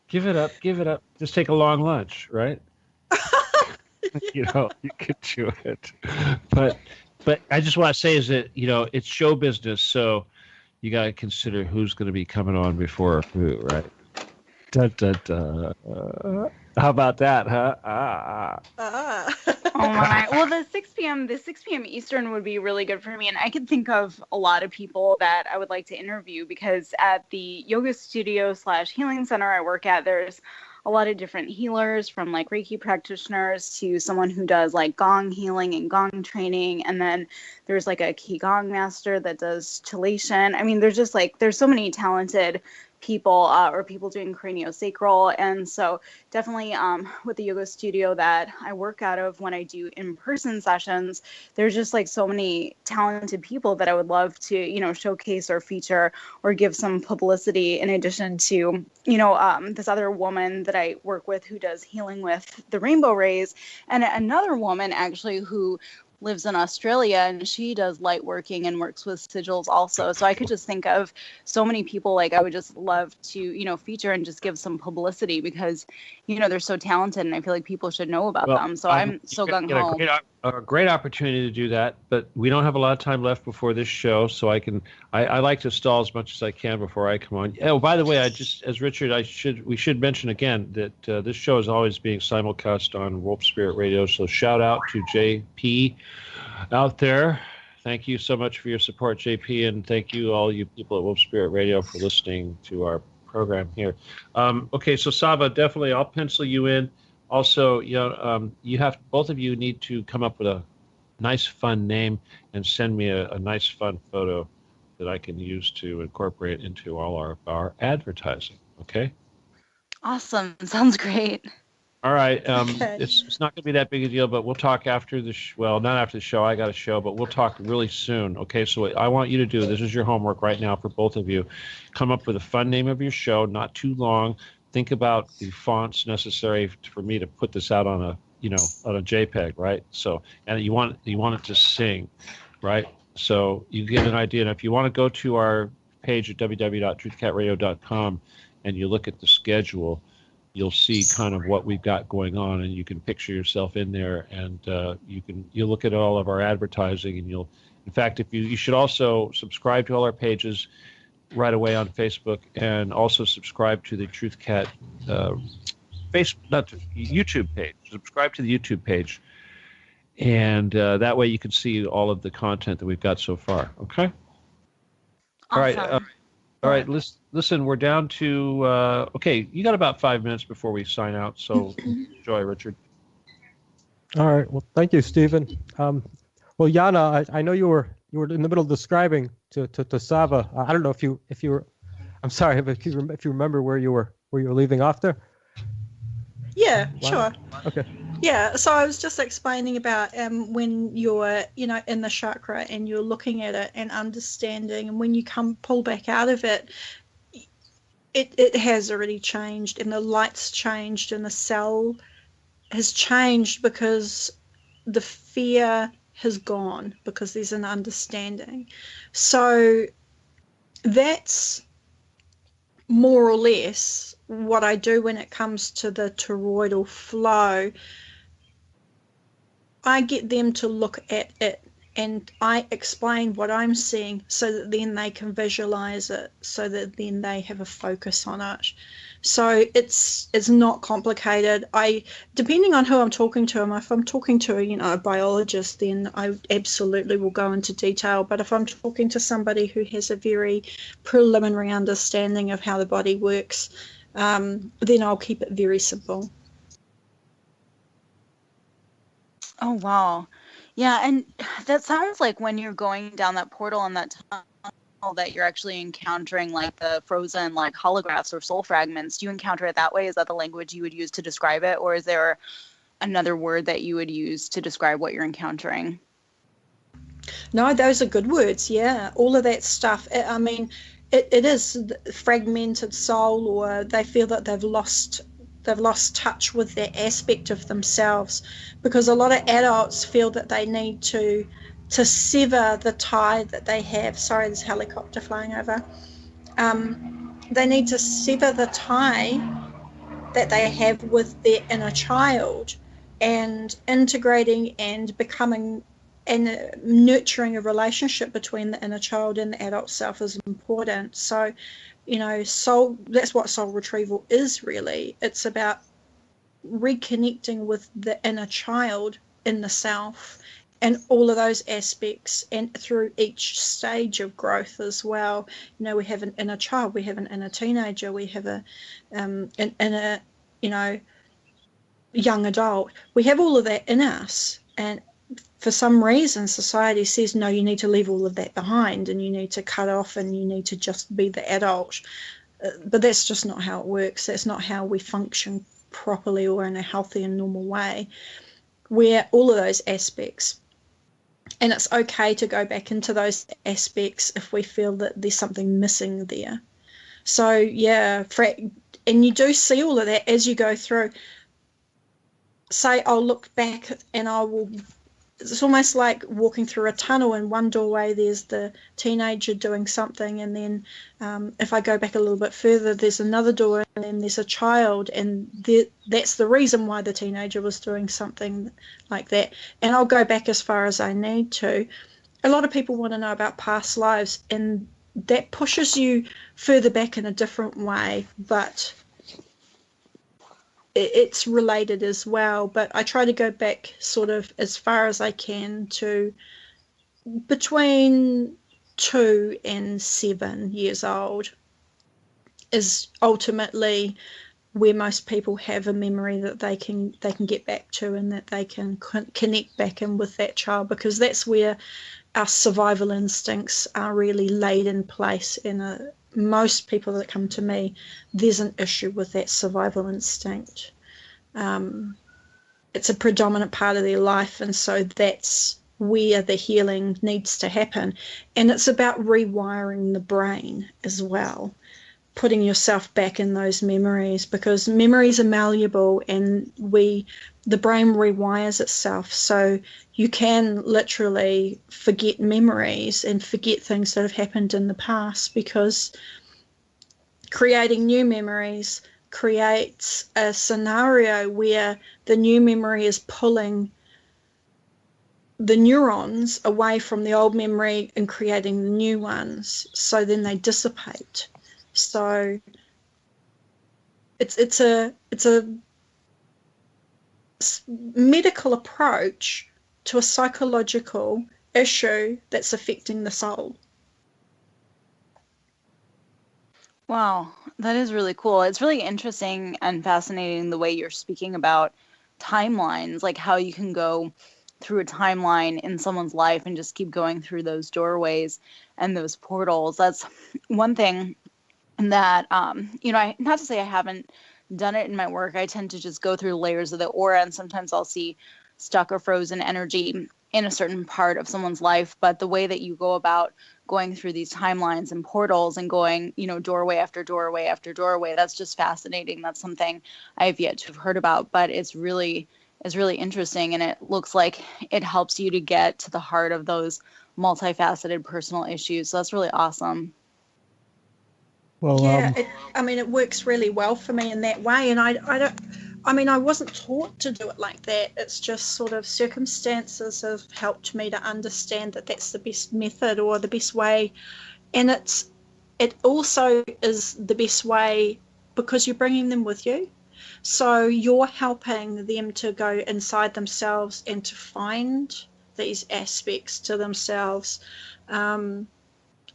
give it up. Just take a long lunch, right? You could do it. But I just want to say is that, it's show business, so you got to consider who's going to be coming on before who, right? Dun, dun, dun. How about that, huh? Oh my! Well, the 6 p.m. Eastern would be really good for me, and I could think of a lot of people that I would like to interview, because at the yoga studio / healing center I work at, there's a lot of different healers, from like Reiki practitioners to someone who does like gong healing and gong training, and then there's like a Qigong master that does chelation. I mean, there's so many talented people or people doing craniosacral, and so definitely with the yoga studio that I work out of, when I do in-person sessions, there's just like so many talented people that I would love to showcase or feature or give some publicity, in addition to this other woman that I work with who does healing with the rainbow rays, and another woman actually who lives in Australia, and she does light working and works with sigils also. So I could just think of so many people like I would just love to, feature and just give some publicity, because, they're so talented and I feel like people should know about them. So I'm so gung-ho. A great opportunity to do that, but we don't have a lot of time left before this show, so I like to stall as much as I can before I come on. Oh, by the way, as Richard, we should mention again that this show is always being simulcast on Wolf Spirit Radio, so shout out to JP out there. Thank you so much for your support, JP, and thank you all you people at Wolf Spirit Radio for listening to our program here. Okay, so Saba, definitely I'll pencil you in. Also, both of you need to come up with a nice, fun name and send me a nice, fun photo that I can use to incorporate into all our advertising. Okay? Awesome. Sounds great. All right. Okay. It's not going to be that big a deal, but we'll talk after the well, not after the show. I got a show, but we'll talk really soon. Okay? So what I want you to do, this is your homework right now for both of you. Come up with a fun name of your show, not too long. Think about the fonts necessary for me to put this out on a JPEG, right? So, and you want it to sing, right? So you get an idea. And if you want to go to our page at www.truthcatradio.com and you look at the schedule, you'll see kind of what we've got going on, and you can picture yourself in there, and you'll look at all of our advertising, and in fact, if you should also subscribe to all our pages right away on Facebook, and also subscribe to the Truth Cat not YouTube page. Subscribe to the YouTube page, and that way you can see all of the content that we've got so far. Okay. Awesome. All right. Listen. We're down to okay. You got about 5 minutes before we sign out. So enjoy, Richard. All right. Well, thank you, Stephen. Well, Yona, I know you were in the middle of describing to Sava. I don't know if you were. I'm sorry if you remember where you were leaving off there. Yeah, Wow. sure. Okay. Yeah, so I was just explaining about when you're, in the chakra and you're looking at it and understanding, and when you pull back out of it, it has already changed, and the light's changed, and the cell has changed because the fear has gone, because there's an understanding. So that's more or less what I do when it comes to the toroidal flow. I get them to look at it and I explain what I'm seeing so that then they can visualize it, so that then they have a focus on it. So it's not complicated. Depending on who I'm talking to, if I'm talking to a biologist, then I absolutely will go into detail. But if I'm talking to somebody who has a very preliminary understanding of how the body works, then I'll keep it very simple. Oh, wow. Yeah, and that sounds like when you're going down that portal and that tunnel that you're actually encountering like the frozen like holographs or soul fragments. Do you encounter it that way? Is that the language you would use to describe it? Or is there another word that you would use to describe what you're encountering? No, those are good words. Yeah, all of that stuff. I mean, it is fragmented soul, or they feel that they've lost touch with that aspect of themselves, because a lot of adults feel that they need to sever the tie that they have. Sorry, there's a helicopter flying over. They need to sever the tie that they have with their inner child, and integrating and becoming and nurturing a relationship between the inner child and the adult self is important. So, soul, that's what soul retrieval is really. It's about reconnecting with the inner child in the self and all of those aspects, and through each stage of growth as well. We have an inner child, we have an inner teenager, we have an inner, young adult. We have all of that in us, and for some reason society says no, you need to leave all of that behind and you need to cut off and you need to just be the adult. But that's just not how it works. That's not how we function properly or in a healthy and normal way. We're all of those aspects, and it's okay to go back into those aspects if we feel that there's something missing there. So yeah, and you do see all of that as you go through. Say I'll look back and it's almost like walking through a tunnel. In one doorway there's the teenager doing something, and then if I go back a little bit further there's another door, and then there's a child, and that's the reason why the teenager was doing something like that. And I'll go back as far as I need to. A lot of people want to know about past lives, and that pushes you further back in a different way, but it's related as well. But I try to go back sort of as far as I can to between 2 and 7 years old is ultimately where most people have a memory that they can get back to, and that they can connect back in with that child, because that's where our survival instincts are really laid in place. And most people that come to me, there's an issue with that survival instinct. It's a predominant part of their life, and so that's where the healing needs to happen. And it's about rewiring the brain as well, putting yourself back in those memories, because memories are malleable, and the brain rewires itself. So you can literally forget memories and forget things that have happened in the past, because creating new memories creates a scenario where the new memory is pulling the neurons away from the old memory and creating the new ones, so then they dissipate. So it's a medical approach to a psychological issue that's affecting the soul. Wow, that is really cool. It's really interesting and fascinating the way you're speaking about timelines, like how you can go through a timeline in someone's life and just keep going through those doorways and those portals. That's one thing that, not to say I haven't done it in my work. I tend to just go through layers of the aura, and sometimes I'll see stuck or frozen energy in a certain part of someone's life. But the way that you go about going through these timelines and portals and going, doorway after doorway after doorway, that's just fascinating. That's something I have yet to have heard about, but it's really interesting. And it looks like it helps you to get to the heart of those multifaceted personal issues. So that's really awesome. Well, Yeah, it works really well for me in that way. And I wasn't taught to do it like that. It's just sort of circumstances have helped me to understand that that's the best method or the best way. And it also is the best way because you're bringing them with you. So you're helping them to go inside themselves and to find these aspects to themselves.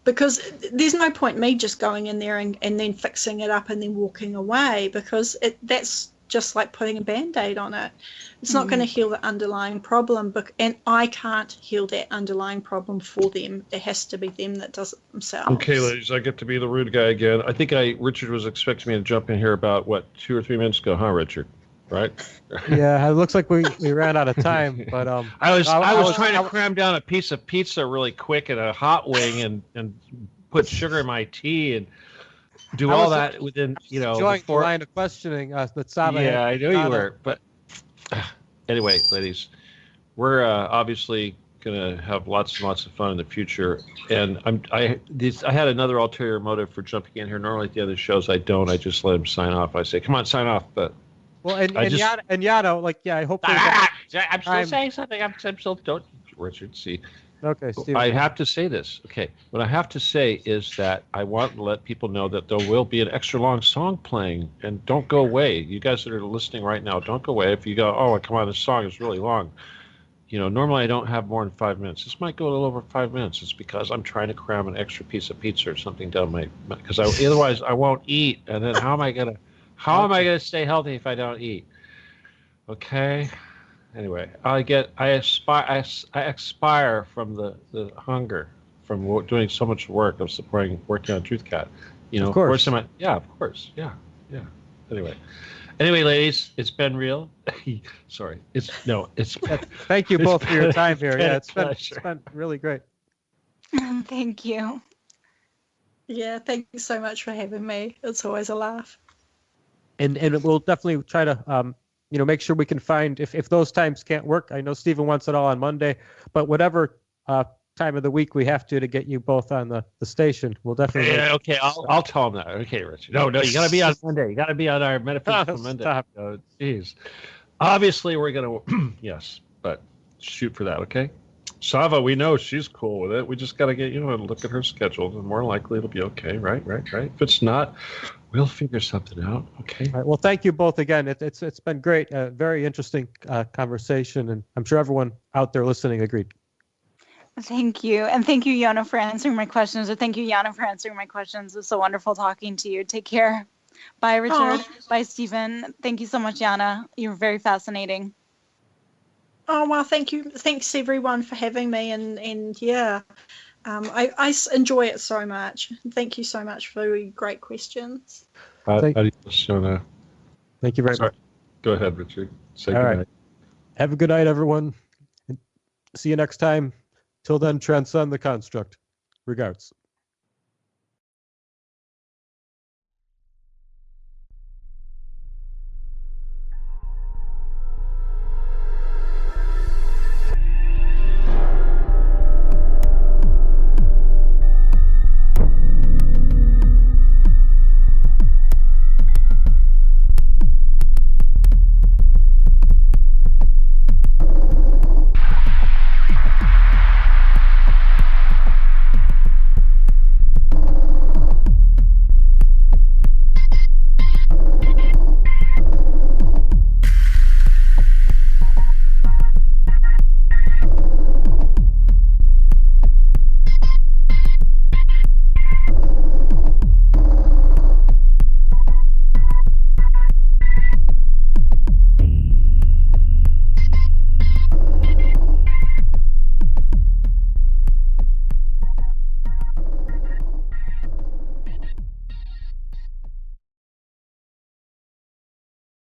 Because there's no point me just going in there and then fixing it up and then walking away, because that's just like putting a Band-Aid on it. It's not going to heal the underlying problem, and I can't heal that underlying problem for them. It has to be them that does it themselves. Okay, ladies, I get to be the rude guy again. I think Richard was expecting me to jump in here about, 2 or 3 minutes ago, huh, Richard? Right? Yeah, it looks like we ran out of time, but I was trying to cram down a piece of pizza really quick and a hot wing and put sugar in my tea and do all that within, enjoying the line of questioning that Saba Yeah, had. I know you were. But anyway, ladies, we're obviously going to have lots and lots of fun in the future. And I had another ulterior motive for jumping in here. Normally at the other shows, I don't. I just let him sign off. I say, come on, sign off. But well, Yano, I hope. I'm still saying something. I'm still don't, Richard. See. Okay, Steve. I have to say this. Okay, what I have to say is that I want to let people know that there will be an extra long song playing, and don't go away. You guys that are listening right now, don't go away. If you go, oh, come on, this song is really long. Normally I don't have more than 5 minutes. This might go a little over 5 minutes. It's because I'm trying to cram an extra piece of pizza or something down because otherwise I won't eat. And then how am I gonna stay healthy if I don't eat? Okay. Anyway, I expire from the hunger from doing so much work of working on Truth Cat. Of course. Of course. Yeah. Anyway, ladies, it's been real. Sorry. It's Thank you both for your time here. Yeah, it's been really great. Thank you. Yeah, thank you so much for having me. It's always a laugh. And we'll definitely try to make sure we can find if those times can't work. I know Stephen wants it all on Monday, but whatever time of the week we have to get you both on the station, we'll definitely. Yeah, okay, I'll tell him that. Okay, Richard. No, you got to be on Monday. You got to be on our Metaphysical Monday. Stop. Oh, jeez. Obviously, we're gonna yes, but shoot for that. Okay. Sava, we know she's cool with it. We just got to get and look at her schedule, and more likely it'll be okay. Right. If it's not, we'll figure something out. Okay. All right. Well, thank you both again. It's been great. Very interesting conversation, and I'm sure everyone out there listening agreed. Thank you. And thank you, Yona, for answering my questions. Or thank you, Yana, for answering my questions. It was so wonderful talking to you. Take care. Bye, Richard. Bye, Stephen. Thank you so much, Yana. You're very fascinating. Oh, well, thank you. Thanks, everyone, for having me. And yeah, I enjoy it so much. Thank you so much for your great questions. Thank you very much. Go ahead, Richard. Say All good right. night. Have a good night, everyone. And see you next time. Till then, transcend the construct. Regards.